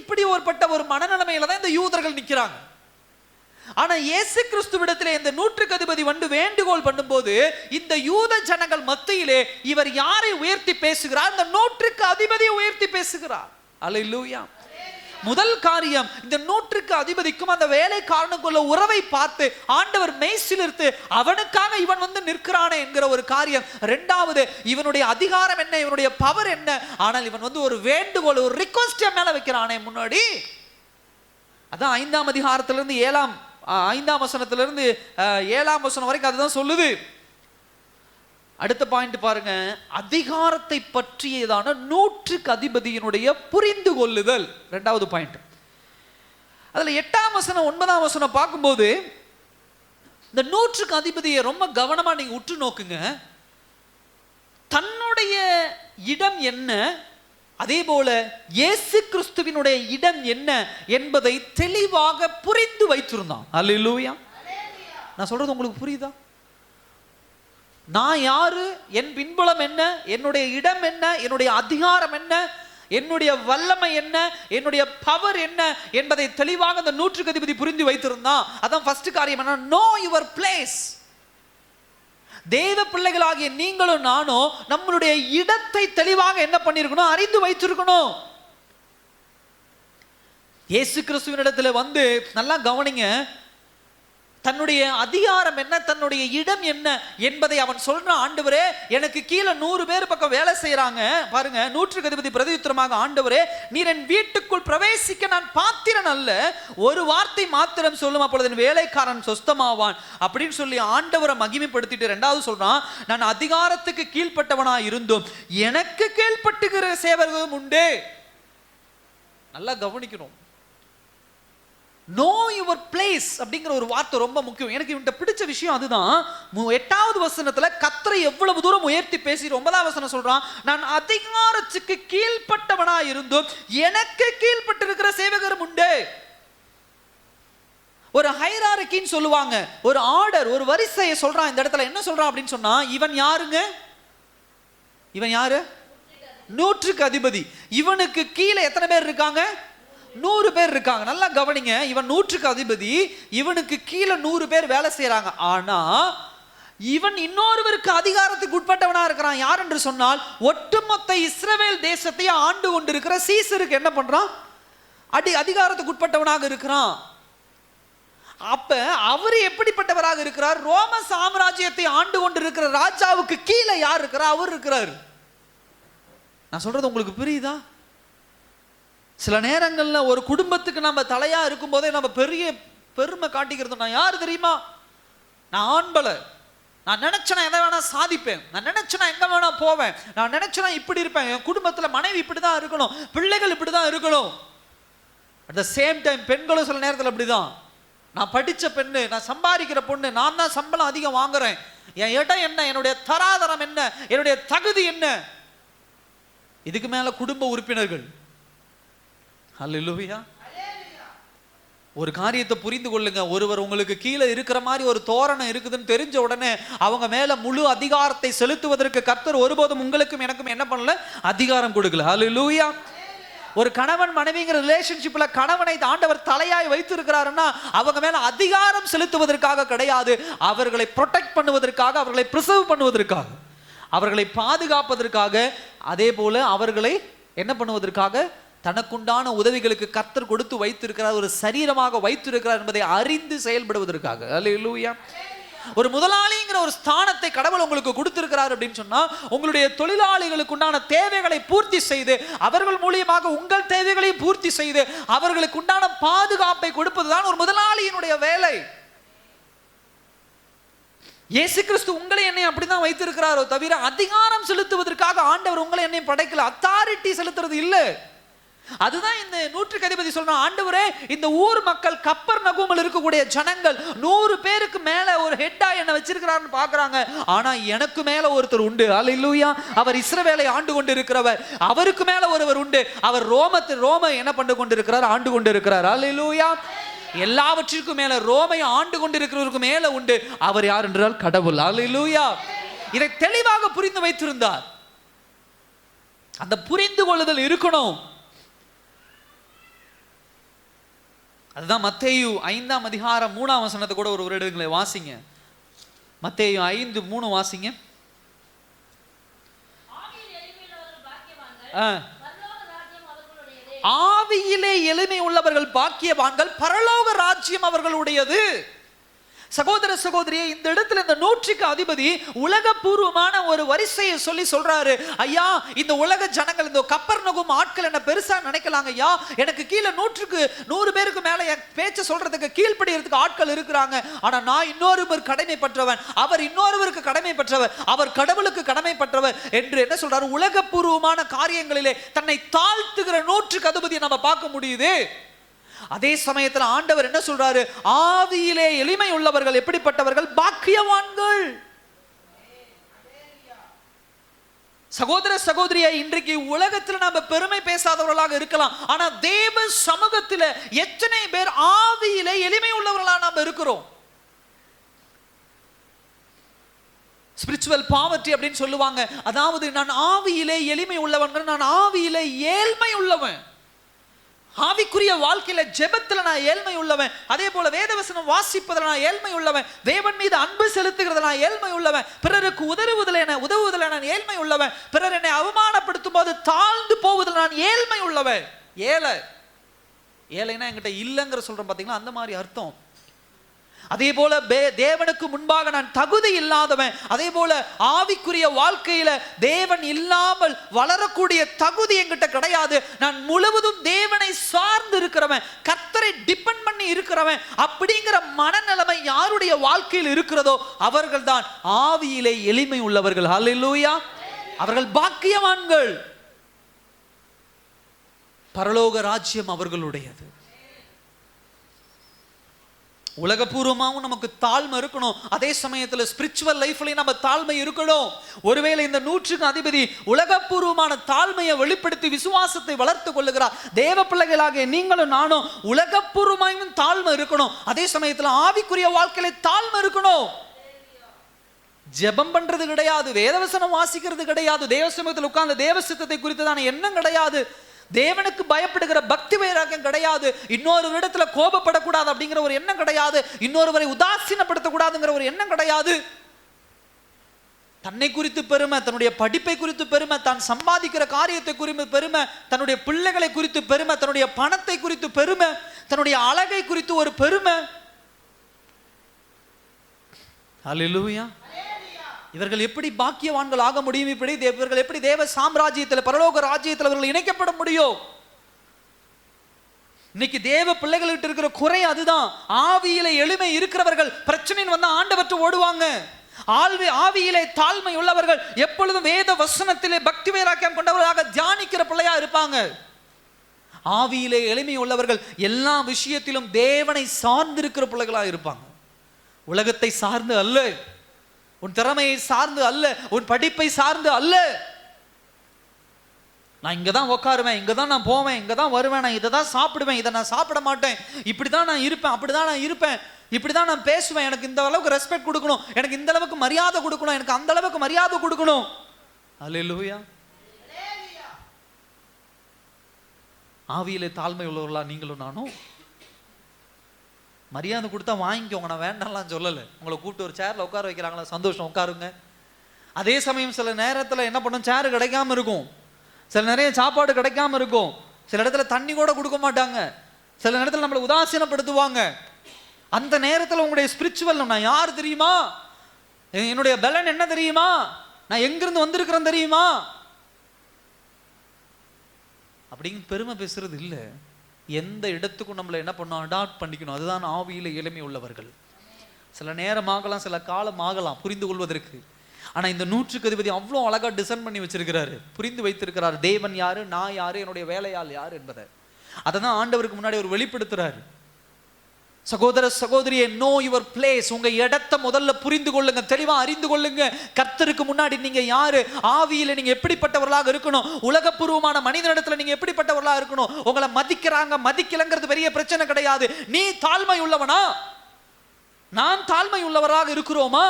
இப்படி ஒரு மனநிலைமையில தான் இந்த யூதர்கள் நிக்கிறாங்க. ஆனா இயேசு கிறிஸ்துவிடத்திலே இந்த 100க்கு அதிபதி வந்து வேண்டுகோள் பண்ணும்போது இந்த யூத ஜனங்கள் மத்தியிலே இவர் யாரை உயர்த்தி பேசுகிறார்? இந்த 100க்கு அதிபதியை உயர்த்தி பேசுகிறார். அல்லேலூயா. முதல் காரியம், இந்த 100க்கு அதிபதிக்கும் அந்த வேலைக்காரனுக்குள்ள உறவை பார்த்து ஆண்டவர் மெய்சிலிர்த்து அவனுக்காக இவன் வந்து நிற்கிறானே என்கிற ஒரு காரியம். இரண்டாவது, இவனுடைய அதிகாரம் என்ன, இவனுடைய பவர் என்ன, ஆனால் இவன் வந்து ஒரு வேண்டுகோள், ஒரு ரிக்வெஸ்ட் மேல வைக்கிறானே முன்னாடி. அதான் 5ஆம் அதிகாரத்திலிருந்து 5ஆம் வசனத்திலிருந்து 7ஆம் வசனம் வரைக்கும் அதுதான் சொல்லுது. அடுத்த பாயிண்ட் பாருங்க, அதிகாரத்தை பற்றியதான 100க்கு அதிபதியினுடைய புரிந்து கொள்ளுதல். இரண்டாவது பாயிண்ட். அதுல 8ஆம் வசனம் 9ஆம் வசனம் பார்க்கும்போது இந்த 100க்கு அதிபதியை ரொம்ப கவனமா நீங்க உற்று நோக்குங்க. தன்னுடைய இடம் என்ன, அதே போல இயேசு கிறிஸ்துவினுடைய இடம் என்ன என்பதை தெளிவாக புரிந்து வைத்திருந்தான். அல்லேலூயா. நான் சொல்றது உங்களுக்கு புரியுதா? நான் யாரு, என் பின்புலம் என்ன, என்னுடைய இடம் என்ன, என்னுடைய அதிகாரம் என்ன, என்னுடைய வல்லமை என்ன, என்னுடைய பவர் என்ன என்பதை தெளிவாக அந்த 100க்கு அதிபதி புரிந்து வைத்திருந்தான். அதான் ஃபர்ஸ்ட் காரியம் என்ன? No your place. தேவ பிள்ளைகளாகிய நீங்களும் நானும் நம்மளுடைய இடத்தை தெளிவாக என்ன பண்ணிருக்கணும்? அறிந்து வைத்திருக்கணும். இயேசு கிறிஸ்துவினிடத்துல வந்து நல்லா கவனிங்க, தன்னுடைய அதிகாரம் என்ன, தன்னுடைய இடம் என்ன என்பதை அவன் சொல்றான். ஆண்டவரே, எனக்கு கீழே 100 பேர் பக்கம் வேலை செய்யறாங்க பாருங்க. 100க்கு அதிபதி பிரதியுத்தரமாக, ஆண்டவரே, நீர் என் வீட்டுக்குள் பிரவேசிக்க நான் பாத்திரன் அல்ல, ஒரு வார்த்தை மாத்திரம் சொல்லும், அப்பொழுது என் வேலைக்காரன் சொஸ்தமாவான் அப்படின்னு சொல்லி ஆண்டவரை மகிமைப்படுத்திட்டு இரண்டாவது சொல்றான், நான் அதிகாரத்துக்கு கீழ்ப்பட்டவனா இருந்தும் எனக்கு கீழ்ப்பட்டுகிற சேவர்களும் உண்டு. நல்லா கவனிக்கணும். நோ யுவர் பிளேஸ் அப்படிங்கிற ஒரு வார்த்தை ரொம்ப முக்கியம். எனக்கு இவன்கிட்ட பிடிச்ச விஷயம் அதுதான். 8வது வசனத்துல கர்த்தரை எவ்வளவு தூரம் உயர்த்தி பேசி 9வது வசனம் சொல்றான், நான் அதிகாரத்துக்கு கீழ்ப்பட்டவனா இருந்தும் எனக்கு கீழ்ப்பட்டிருக்கிற சேவகரும் உண்டு. ஒரு ஹைரார்கின்னு சொல்லுவாங்க, ஒரு ஆர்டர், ஒரு வரிசையை சொல்றான். இந்த இடத்துல என்ன சொல்றான் அப்படின்னு சொன்னா, இவன் யாருங்க? இவன் யாரு? 100க்கு அதிபதி. இவனுக்கு கீழே எத்தனை பேர் இருக்காங்க? 100 பேர் இருக்காங்க. நல்லா கவனிங்க, இவன் 100க்கு அதிபதி, இவனுக்கு கீழே 100 பேர் வேலை செய்யறாங்க. ஆனா இவன் இன்னொருவருக்கு அதிகாரத்துக்கு உட்பட்டவனா இருக்கிறான். யார் என்று சொன்னால், ஒட்டுமொத்த இஸ்ரவேல் தேசத்தை ஆண்டு கொண்டிருக்கிற சீசருக்கு என்ன பண்றான்? அதிகாரத்துக்கு உட்பட்டவனாக இருக்கிறான். அப்ப அவரு எப்படிப்பட்டவராக இருக்கிறார்? ரோம சாம்ராஜ்யத்தை ஆண்டு கொண்டிருக்கிற ராஜாவுக்கு கீழே யார் இருக்கிறார்? அவர் இருக்கிறார். நான் சொல்றது உங்களுக்கு புரியுதா? சில நேரங்கள்ல ஒரு குடும்பத்துக்கு நம்ம தலையா இருக்கும் போதே நம்ம பெரிய பெருமை காட்டிக்கிறது. நான் யாரு தெரியுமா? நான் ஆண்பல, நான் நினைச்சேனா எதை வேணா சாதிப்பேன், நான் நினைச்சேனா எங்க வேணா போவேன், நான் நினைச்சேனா இப்படி இருப்பேன், என் குடும்பத்துல மனைவி இப்படிதான் இருக்கணும், பிள்ளைகள் இப்படிதான் இருக்கணும். அட் த சேம் டைம் பெண்களும் சில நேரத்தில் அப்படிதான். நான் படிச்ச பெண்ணு, நான் சம்பாதிக்கிற பொண்ணு, நான் தான் சம்பளம் அதிகம் வாங்குறேன், என் இடம் என்ன, என்னுடைய தராதரம் என்ன, என்னுடைய தகுதி என்ன. இதுக்கு மேல குடும்ப உறுப்பினர்கள். ஹல்லேலூயா. ஒரு காரியத்தை புரிந்து கொள்ளுங்க, ஒருவர் உங்களுக்கு கீழே இருக்கிற மாதிரி ஒரு தோரணம் இருக்குதுன்னு தெரிஞ்ச உடனே அவங்க மேல முழு அதிகாரத்தை செலுத்துவதற்கு கர்த்தர் ஒருபோதும் உங்களுக்கும் எனக்கும் என்ன பண்ணல? அதிகாரம் கொடுக்கல. ஹல்லேலூயா. ஒரு கணவன் மனைவிங்கிற ரிலேஷன்ஷிப்ல கணவனை ஆண்டவர் தலையாய் வைத்திருக்கிறாருன்னா அவங்க மேல அதிகாரம் செலுத்துவதற்காக கிடையாது, அவர்களை ப்ரொடெக்ட் பண்ணுவதற்காக, அவர்களை பிரிசர்வ் பண்ணுவதற்காக, அவர்களை பாதுகாப்பதற்காக, அதே போல அவர்களை என்ன பண்ணுவதற்காக, தனக்குண்டான உதவிகளுக்கு கர்த்தர் கொடுத்து வைத்திருக்கிறார், ஒரு சரீரமாக வைத்திருக்கிறார் என்பதை அறிந்து செயல்படுவதற்காக. அல்லேலூயா. ஒரு முதலாளிங்கிற ஒரு ஸ்தானத்தை கடவுள் உங்களுக்கு கொடுத்திருக்கிறார் அப்படின்னு சொன்னா, உங்களுடைய தொழிலாளிகளுக்கு உண்டான தேவைகளை பூர்த்தி செய்து, அவர்கள் மூலியமாக உங்கள் தேவைகளை பூர்த்தி செய்து, அவர்களுக்கு உண்டான பாதுகாப்பை கொடுப்பதுதான் ஒரு முதலாளியினுடைய வேலை. இயேசு கிறிஸ்து உங்களை என்னை அப்படிதான் வைத்திருக்கிறாரோ தவிர அதிகாரம் செலுத்துவதற்காக ஆண்டவர் உங்களை என்னை படைக்கல, அத்தாரிட்டி செலுத்துறது இல்லை. அதுதான் இந்த 100க்கு அதிபதி சொல்றான், ஆண்டவரே இந்த ஊர் மக்கள் கப்பர்நகூமில் இருக்கக்கூடிய ஜனங்கள் 100 பேருக்கு மேல ஒரு ஹெட்டா என்ன வச்சிருக்கிறார்னு பாக்குறாங்க. ஆனா எனக்கு மேல ஒருத்தர் உண்டு. அல்லேலூயா. அவர் இஸ்ரவேலை ஆண்டு கொண்டு இருக்கிறவர். அவருக்கு மேல ஒருவர் உண்டு. அவர் ரோம என்ன பண்ணி கொண்டு இருக்கிறார்? ஆண்டு கொண்டு இருக்கிறார். அல்லேலூயா. எல்லாவற்றிற்கும் மேல ரோமை ஆண்டு கொண்டிருக்கிறவருக்கு மேல உண்டு. அவர் யார் என்றால் கடவுள். அல்லேலூயா. இதை தெளிவாக புரிந்து வைத்திருந்தார். அந்த புரிந்து கொள்ளுதல் இருக்கணும். அதுதான் மத்தேயு 5ஆம் அதிகாரம் 3ஆம் வசனத்தை கூட ஒரு இடங்களை வாசிங்க. மத்தேயு 5:3 வாசிங்க. ஆவியிலே எளிமை உள்ளவர்கள் பாக்கியவான்கள், பரலோக ராஜ்யம் அவர்களுடையது. சகோதர சகோதரியே, இந்த இடத்துல இந்த 100க்கு அதிபதி உலகபூர்வமான ஒரு வரிசையை சொல்லி சொல்றாரு. ஐயா, இந்த உலக ஜனங்கள், இந்த கப்பர்நகூம் ஆட்கள் என்ன பெருசா நினைக்கலாங்க ஐயா, எனக்கு கீழே 100 பேருக்கு மேல என் பேச்ச சொல்றதுக்கு கீழ்ப்படியறதுக்கு ஆட்கள் இருக்கிறாங்க. ஆனா நான் இன்னொருவர் கடமைப்பட்டவன், அவர் இன்னொருவருக்கு கடமைப்பட்டவர், அவர் கடவுளுக்கு கடமைப்பட்டவர் என்று என்ன சொல்றாரு? உலகபூர்வமான காரியங்களிலே தன்னை தாழ்த்துகிற 100க்கு அதிபதியை நம்ம பார்க்க முடியுது. அதே சமயத்தில் ஆண்டவர் என்ன சொல்றாரு? ஆவியிலே எளிமை உள்ளவர்கள் எப்படிப்பட்டவர்கள்? பாக்கியவான்கள். சகோதர சகோதரியை, இன்றைக்கு உலகத்தில் நம்ம பெருமை பேசாதவர்களாக இருக்கலாம், ஆனா தேவ சமூகத்தில் எத்தனை பேர் ஆவியிலே எளிமை உள்ளவர்களாக நாம் இருக்கிறோம்? ஸ்பிரிச்சுவல் பாவர்ட்டி அப்படின்னு சொல்லுவாங்க. அதாவது நான் ஆவியிலே எளிமை உள்ளவன், நான் ஆவியிலே ஏழ்மை உள்ளவன். ஆவிக்குரிய வாழ்க்கையில ஜெபத்துல நான் ஏழ்மை உள்ளவன், அதே போல வேதவசனம் வாசிப்பதில் நான் ஏழ்மை உள்ளவன், தேவன் மீது அன்பு செலுத்துகிறதுல நான் ஏழ்மை உள்ளவன், பிறருக்கு உதவுவதில் நான் ஏழ்மை உள்ளவன், பிறர் என்னை அவமானப்படுத்தும் போது தாழ்ந்து போவதில் நான் ஏழ்மை உள்ளவன். ஏழைனா என்கிட்ட இல்லைங்கிற சொல்றேன் பாத்தீங்களா, அந்த மாதிரி அர்த்தம். அதே போல தேவனுக்கு முன்பாக நான் தகுதி இல்லாதவன். அதே போல ஆவிக்குரிய வாழ்க்கையில தேவன் இல்லாமல் வளரக்கூடிய தகுதி என்கிட்ட கிடையாது. நான் முழுவதும் தேவனை சார்ந்து இருக்கிறவன், கர்த்தரை டிபெண்ட் பண்ணி இருக்கிறவன். அப்படிங்கிற மனநிலைமை யாருடைய வாழ்க்கையில் இருக்கிறதோ அவர்கள் தான் ஆவியிலே எளிமை உள்ளவர்கள். ஹல்லேலூயா. அவர்கள் பாக்கியவான்கள். பரலோக ராஜ்யம் அவர்களுடையது. உலகபூர்வமாகவும் நமக்கு தாழ்மை இருக்கணும், அதே சமயத்தில் ஸ்பிரிச்சுவல் லைஃப்லயும் நம்ம தாழ்மை இருக்கணும். ஒருவேளை இந்த 100க்கு அதிபதி உலகபூர்வமான தாழ்மையை வெளிப்படுத்தி விசுவாசத்தை வளர்த்து கொள்ளுகிறார். தேவ பிள்ளைகளாகிய நீங்களும் நானும் உலகபூர்வமாயும் தாழ்மை இருக்கணும், அதே சமயத்தில் ஆவிக்குரிய வாழ்க்கையில தாழ்மை இருக்கணும். ஜெபம் பண்றது கிடையாது, வேதவசனம் வாசிக்கிறது கிடையாது, தேவ சமூகத்தில் உட்கார்ந்து தேவ சித்தத்தை குறித்ததான எண்ணம் கிடையாது, தேவனுக்கு பயப்படுகிற பக்தி வைராக்கியம் கிடையாது, இன்னொரு இடத்துல கோபப்படக்கூடாது அப்படிங்கிற ஒரு எண்ணம் கிடையாது, இன்னொருவரை உதாசீனப்படுத்தக்கூடாதுங்கிற ஒரு எண்ணம் கிடையாது. தன்னை குறித்து பெருமை, தன்னுடைய படிப்பை குறித்து பெருமை, தான் சம்பாதிக்கிற காரியத்தை குறித்து பெருமை, தன்னுடைய பிள்ளைகளை குறித்து பெருமை, தன்னுடைய பணத்தை குறித்து பெருமை, தன்னுடைய அழகை குறித்து ஒரு பெருமை. அல்லேலூயா. இவர்கள் எப்படி பாக்கியவான்கள் ஆக முடியும்? இவர்கள் எப்படி தேவ சாம்ராஜ்யத்தில் பரலோக ராஜ்யத்தில் அவர்கள் இணைக்கப்பட முடியும்? இன்னைக்கு தேவ பிள்ளைகள்கிட்ட இருக்கிற குறை அதுதான். ஆவியில எளிமை இருக்கிறவர்கள் பிரச்சனைன்னு வந்தா ஆண்டவற்றை ஓடுவாங்க. ஆவியிலே தாழ்மை உள்ளவர்கள் எப்பொழுதும் வேத வசனத்திலே பக்தி வைராக்கியம் கொண்டவர்களாக தியானிக்கிற பிள்ளையா இருப்பாங்க. ஆவியிலே எளிமை உள்ளவர்கள் எல்லா விஷயத்திலும் தேவனை சார்ந்திருக்கிற பிள்ளைகளா இருப்பாங்க. உலகத்தை சார்ந்து அல்ல, உன் திறமையை சார்ந்து அல்ல, உன் படிப்பை சார்ந்து அல்ல. நான் இங்க தான் உட்காருவேன், இங்க தான் நான் போவேன், இங்க தான் வருவேன், நான் இதை தான் சாப்பிடுவேன், இதை நான் சாப்பிட மாட்டேன், இப்படி தான் நான் இருப்பேன், அப்படி தான் நான் இருப்பேன், இப்படி தான் நான் பேசுவேன், எனக்கு இந்த அளவுக்கு ரெஸ்பெக்ட் கொடுக்கணும், எனக்கு இந்த அளவுக்கு மரியாதை கொடுக்கணும், எனக்கு அந்த அளவுக்கு மரியாதை கொடுக்கணும். அல்லேலூயா. ஆவியிலே தாழ்மை உள்ளவர்களா நீங்களும் நானும்? மரியாதை கொடுத்தா வாங்கிக்கோங்க, நான் வேண்டாம்லாம் சொல்லலை. உங்களை கூப்பிட்டு ஒரு சேர்ல உட்கார வைக்கிறாங்களா, சந்தோஷம், உட்காருங்க. அதே சமயம் சில நேரத்தில் என்ன பண்ணும், சேரு கிடைக்காம இருக்கும், சில நிறைய சாப்பாடு கிடைக்காம இருக்கும், சில இடத்துல தண்ணி கூட கொடுக்க மாட்டாங்க, சில நேரத்தில் நம்மளை உதாசீனப்படுத்துவாங்க. அந்த நேரத்தில் உங்களுடைய ஸ்பிரிச்சுவல் நான் யார் தெரியுமா, என்னுடைய பலன் என்ன தெரியுமா, நான் எங்கிருந்து வந்திருக்கிறேன் தெரியுமா அப்படின்னு பெருமை பேசுறது இல்லை. எந்த இடத்துக்கும் நம்மளை என்ன பண்ணணும், அடாப்ட் பண்ணிக்கணும். அதுதான் ஆவியில எளிமை உள்ளவர்கள். சில நேரம் ஆகலாம், சில காலம் ஆகலாம் புரிந்து கொள்வதற்கு. ஆனா இந்த 100க்கு அதிபதி அவ்வளோ அழகா டிசைன் பண்ணி வச்சிருக்கிறாரு, புரிந்து வைத்திருக்கிறார். தேவன் யாரு, நான் யாரு, என்னுடைய வேலையால் யார் என்பதை. அதை தான் ஆண்டவருக்கு முன்னாடி ஒரு வெளிப்படுத்துறாரு. சகோதர சகோதரியே, நோ யுவர் பிளேஸ். உங்க இடத்தை முதல்ல புரிந்து கொள்ளுங்க, தெளிவா அறிந்து கொள்ளுங்க. கர்த்தருக்கு முன்னாடி நீங்க யாரு, ஆவியில நீங்க எப்படிப்பட்டவர்களாக இருக்கணும், உலகபூர்வமான மனிதனிடத்துல நீங்க எப்படிப்பட்டவர்களாக இருக்கணும். உங்களை மதிக்கிறாங்க மதிக்கலங்கிறது பெரிய பிரச்சனை கிடையாது. நீ தாழ்மை உள்ளவனா, நான் தாழ்மை உள்ளவராக இருக்கிறோமா?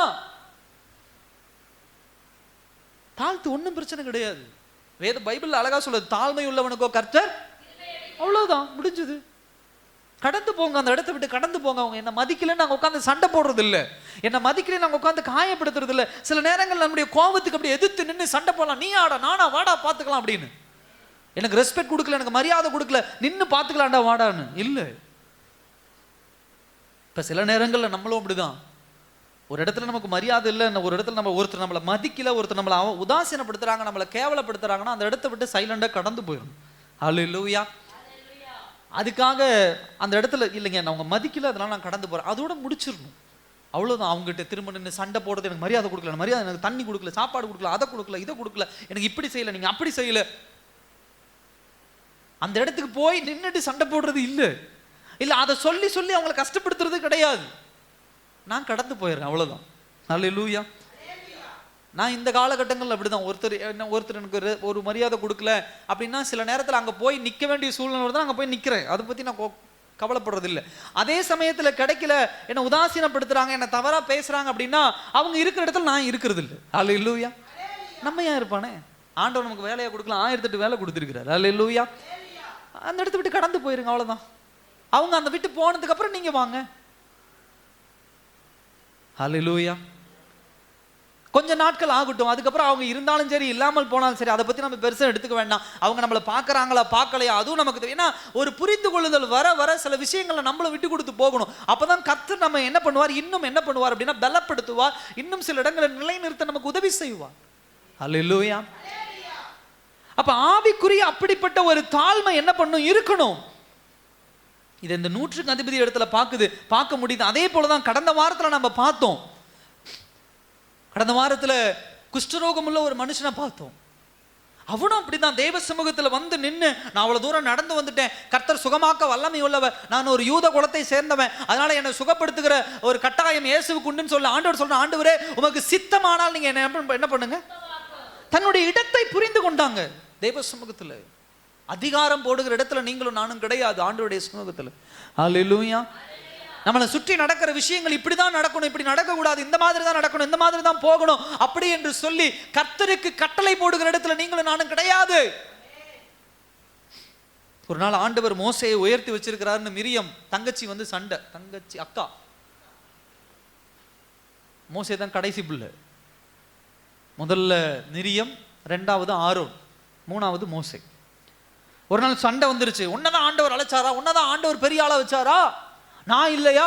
தாழ்த்து ஒன்றும் பிரச்சனை கிடையாது. வேத பைபிள் அழகா சொல்லுது, தாழ்மை உள்ளவனுக்கோ கர்த்தர், அவ்வளவுதான், முடிஞ்சது. கடந்து போங்க, அந்த இடத்தை விட்டு கடந்து போங்க. அவங்க என்ன மதிக்கலன்னு நாங்கள் உட்காந்து சண்டை போடுறது இல்லை, என்ன மதிக்கல நாங்கள் உட்காந்து காயப்படுத்துறது இல்லை. சில நேரங்கள் நம்முடைய கோபத்துக்கு அப்படி எதிர்த்து நின்று சண்டை போடலாம். நீ ஆடா நானா வாடா பார்த்துக்கலாம் அப்படின்னு. எனக்கு ரெஸ்பெக்ட் கொடுக்கல, எனக்கு மரியாதை கொடுக்கல, நின்று பார்த்துக்கலாம்டா வாடான்னு இல்லை. இப்போ சில நேரங்களில் நம்மளும் அப்படிதான். ஒரு இடத்துல நமக்கு மரியாதை இல்லை, ஒரு இடத்துல நம்ம ஒருத்தர் நம்மளை மதிக்கல, ஒருத்தர் நம்மளை உதாசீனப்படுத்துறாங்க, நம்மளை கேவலப்படுத்துறாங்கன்னா அந்த இடத்த விட்டு சைலண்டாக கடந்து போயிடும். அல்லேலூயா. அதுக்காக அந்த இடத்துல இல்லைங்க நான் அவங்க மதிக்கல அதனால நான் கடந்து போறேன், அதோட முடிச்சிடணும், அவ்வளோதான். அவங்ககிட்ட திரும்ப நின்று சண்டை போடுறது, எனக்கு மரியாதை கொடுக்கல, மரியாதை, எனக்கு தண்ணி கொடுக்கல, சாப்பாடு கொடுக்கல, அதை கொடுக்கல, இதை கொடுக்கல, எனக்கு இப்படி செய்யலை, நீங்க அப்படி செய்யல, அந்த இடத்துக்கு போய் நின்றுட்டு சண்டை போடுறது இல்லை. இல்லை அதை சொல்லி சொல்லி அவங்களை கஷ்டப்படுத்துறது கிடையாது. நான் கடந்து போயிடுறேன், அவ்வளோதான். அல்லேலூயா. நான் இந்த காலகட்டங்களில் அப்படிதான். ஒருத்தர் எனக்கு ஒரு மரியாதை கொடுக்கல அப்படின்னா சில நேரத்தில் அங்கே போய் நிற்க வேண்டிய சூழ்நிலை வருது, அங்கே போய் நிற்கிறேன். அதை பற்றி நான் கவலைப்படுறது இல்லை. அதே சமயத்தில் கிடைக்கல, என்னை உதாசீனப்படுத்துறாங்க, என்னை தவறாக பேசுறாங்க அப்படின்னா அவங்க இருக்கிற இடத்துல நான் இருக்கிறது இல்லை. அல்லேலூயா. நம்ம ஏன் இருப்பானே, ஆண்டவர் நமக்கு வேலையை கொடுக்கலாம், 1008 வேலை கொடுத்துருக்கிறார். அல்லேலூயா. அந்த இடத்த விட்டு கடந்து போயிருங்க, அவ்வளோதான். அவங்க அந்த விட்டு போனதுக்கு அப்புறம் நீங்க வாங்க. அல்லேலூயா. கொஞ்ச நாட்கள் ஆகட்டும், அதுக்கப்புறம் அவங்க இருந்தாலும் சரி இல்லாமல் போனாலும் சரி, அதை பற்றி நம்ம பெருசாக எடுத்துக்க வேண்டாம். அவங்க நம்மளை பார்க்குறாங்களா பார்க்கலையா அதுவும் நமக்கு தெரியும். ஏன்னா ஒரு புரிந்து கொள்ளுதல் வர வர சில விஷயங்களை நம்மளை விட்டு கொடுத்து போகணும். அப்போ தான் கர்த்தர் நம்ம என்ன பண்ணுவார், இன்னும் என்ன பண்ணுவார் அப்படின்னா பலப்படுத்துவார், இன்னும் சில இடங்களை நிலைநிறுத்த நமக்கு உதவி செய்வார். அல்லேலூயா. அப்போ ஆவிக்குரிய அப்படிப்பட்ட ஒரு தாழ்மை என்ன பண்ணும், இருக்கணும். இது இந்த 100க்கு அதிபதி இடத்துல பார்க்க முடியுது. அதே போலதான் கடந்த வாரத்தில் நம்ம பார்த்தோம். கடந்த வாரத்தில் குஷ்டரோகம் உள்ள ஒரு மனுஷனை பார்த்தோம். அவனும் அப்படிதான் தேவ சமூகத்துல வந்து நின்று, நான் அவ்வளவு தூரம் நடந்து வந்துட்டேன், கர்த்தர் சுகமாக்க வல்லமை உள்ளவர், நான் ஒரு யூத குலத்தை சேர்ந்தவன், அதனால என்னை சுகப்படுத்துகிற ஒரு கட்டாயம் இயேசுவுக்கு உண்டுன்னு சொல்ல ஆண்டவர் சொல்ற, ஆண்டவரே உமக்கு சித்தமானால் நீங்க என்ன பண்ணுங்க. தன்னுடைய இடத்தை புரிந்து கொண்டாங்க தேவ சமூகத்துல. அதிகாரம் போடுகிற இடத்துல நீங்களும் நானும் கிடையாது, ஆண்டவருடைய சமூகத்துல. ஹல்லேலூயா. நம்மளை சுற்றி நடக்கிற விஷயங்கள் இப்படிதான் நடக்கணும், இப்படி நடக்கக்கூடாது, இந்த மாதிரி தான் நடக்கணும், இந்த மாதிரி தான் போகணும் அப்படி என்று சொல்லி கர்த்தருக்கு கட்டளை போடுகிற இடத்துல நீங்களும் நானும் கிடையாது. ஒரு நாள் ஆண்டவர் மோசேயை உயர்த்தி வச்சிருக்கிறாருன்னு மிரியம் தங்கச்சி வந்து சண்டை, தங்கச்சி அக்கா, மோசே தான் கடைசி பிள்ளை. முதல்ல மிரியம், ரெண்டாவது ஆரோன், மூணாவது மோசே. ஒரு நாள் சண்டை வந்துருச்சு. உன்னதான் ஆண்டவர் அழைச்சாரா, உன்னதான் ஆண்டவர் பெரிய ஆளா வச்சாரா, நான் இல்லையா,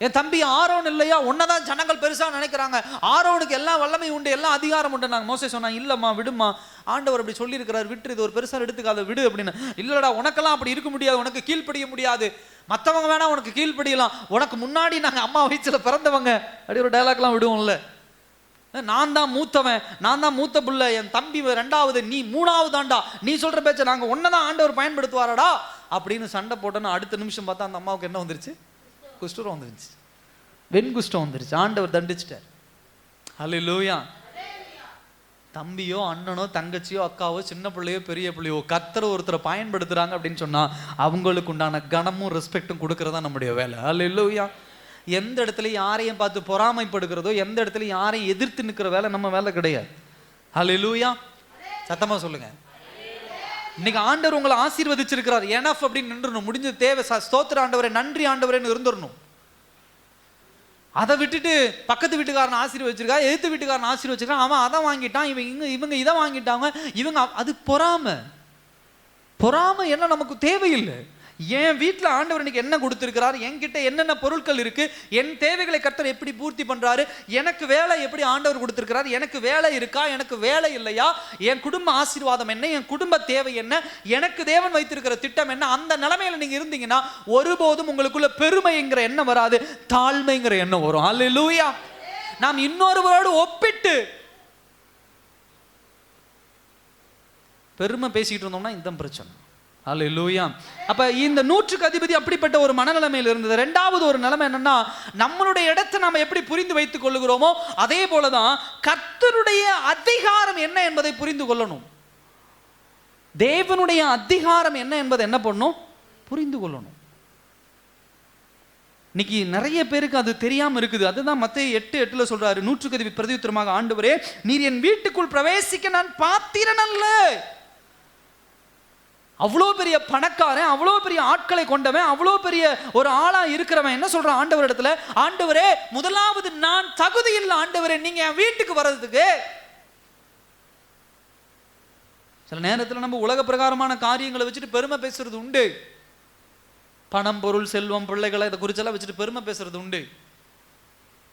என் தம்பி ஆரோன் இல்லையா, உன்னதான் ஜனங்கள் பெருசா நினைக்கிறாங்க, ஆரோனுக்கு எல்லாம் வல்லமை உண்டு, எல்லாம் அதிகாரம் உண்டு. நாங்கள் மோசே சொன்னா, இல்லம்மா விடுமா, ஆண்டவர் அப்படி சொல்லி இருக்கிறார், விட்டு, இது ஒரு பெருசா எடுத்துக்காத, விடு அப்படின்னு. இல்லடா உனக்கெல்லாம் அப்படி இருக்க முடியாது, உனக்கு கீழ்ப்படிய முடியாது, மற்றவங்க வேணா உனக்கு கீழ்ப்படியலாம், உனக்கு முன்னாடி நாங்கள் அம்மா வயிற்றுல பிறந்தவங்க அப்படி ஒரு டைலாக்லாம் விடுவோம்ல. நான் தான் மூத்தவன், நான் தான் மூத்த புள்ள, என் தம்பி ரெண்டாவது, நீ மூணாவது தாண்டா, நீ சொல்ற பேச்ச நாங்க ஒன்னதான் ஆண்டவர் பயன்படுத்துவாரடா அப்படின்னு சண்டை போட்டோன்னு அடுத்த நிமிஷம் பார்த்தா அந்த அம்மாவுக்கு என்ன வந்துருச்சு, குஷ்டம் வந்துருச்சு, வெண்குஷ்டம் வந்துருச்சு. ஆண்டவர் தண்டிச்சிட்டார். ஹல்லேலூயா. தம்பியோ அண்ணனோ தங்கச்சியோ அக்காவோ சின்ன பிள்ளையோ பெரிய பிள்ளையோ கர்த்தர் ஒருத்தரை பயன்படுத்துறாங்க அப்படின்னு சொன்னா அவங்களுக்கு உண்டான கனமும் ரெஸ்பெக்டும் கொடுக்கறதா நம்முடைய வேலை. ஹல்லேலூயா. எந்த இடத்துல யாரையும் பார்த்து பொறாமைப்படுகிறதோ, எந்த இடத்துல யாரையும் எதிர்த்து நிற்கிற வேலை நம்ம வேலை கிடையாது. ஹல்லேலூயா. சத்தமா சொல்லுங்க. இன்னைக்கு ஆண்டவர் உங்களை ஆசீர்வதிச்சிருக்கிறார், எனஃப் அப்படின்னு நின்றுணும், முடிஞ்ச தேவை, ஸ்தோத்திர ஆண்டவரே, நன்றி ஆண்டவரேன்னு இருந்துடணும். அதை விட்டுட்டு பக்கத்து வீட்டுக்காரன் ஆசீர்வதிச்சிருக்கா, எதிர்த்து வீட்டுக்காரன் ஆசீர்வதிச்சிருக்கான், அவன் அதை வாங்கிட்டான், இவங்க இதை வாங்கிட்டாங்க, இவங்க, அது பொறாமை. பொறாமை என்ன நமக்கு தேவையில்லை. என் வீட்டில் ஆண்டவர் இன்னைக்கு என்ன கொடுத்திருக்கிறார், என்கிட்ட என்னென்ன பொருட்கள் இருக்கு, என் தேவைகளை கர்த்தர் எப்படி பூர்த்தி பண்றாரு, எனக்கு வேலை எப்படி ஆண்டவர் கொடுத்திருக்கிறார், எனக்கு வேலை இருக்கா, எனக்கு வேலை இல்லையா, என் குடும்ப ஆசீர்வாதம் என்ன, என் குடும்ப தேவை என்ன, எனக்கு தேவன் வைத்திருக்கிற திட்டம் என்ன, அந்த நிலைமையில நீங்க இருந்தீங்கன்னா ஒருபோதும் உங்களுக்குள்ள பெருமைங்கிற எண்ணம் வராது, தாழ்மைங்கிற எண்ணம் வரும். ஹல்லேலூயா. நாம் இன்னொருவரோடு ஒப்பிட்டு பெருமை பேசிக்கிட்டு இருந்தோம்னா இந்த பிரச்சனை. ஹல்லேலூயா. அப்ப இந்த 100க்கு அதிபதி அப்படிப்பட்ட ஒரு மனநிலைமையில் இருந்தது. ரெண்டாவது ஒரு நிலைமை என்னன்னா, நம்மளுடைய இடத்தை நாம எப்படி புரிந்து வைத்துக் கொள்ளுகிறோமோ அதே போலதான் கர்த்தருடைய அதிகாரம் என்ன என்பதை புரிந்து கொள்ளணும். தேவனுடைய அதிகாரம் என்ன என்பதை என்ன பண்ணணும், புரிந்து கொள்ளணும். இன்னைக்கு நிறைய பேருக்கு அது தெரியாம இருக்குது. அதுதான் மத்தேயு 8:8 சொல்றாரு, 100க்கு அதிபதி பிரதியுத்தரமாக, ஆண்டவரே நீர் என் வீட்டுக்குள் பிரவேசிக்க நான் பாத்திரன் அல்ல. அவ்வளோ பெரிய பணக்காரன், அவ்வளோ பெரிய ஆட்களை கொண்டவன், அவ்வளோ பெரிய ஒரு ஆளா இருக்கிறவன் என்ன சொல்றான் ஆண்டவர் இடத்துல, ஆண்டவரே முதலாவது நான் தகுதி இல்லை ஆண்டவரே நீங்க என் வீட்டுக்கு வர்றதுக்கு. சில நேரத்தில் நம்ம உலக பிரகாரமான காரியங்களை வச்சுட்டு பெருமை பேசுறது உண்டு. பணம், பொருள், செல்வம், பிள்ளைகளை இதை குறிச்செல்லாம் வச்சுட்டு பெருமை பேசுறது உண்டு.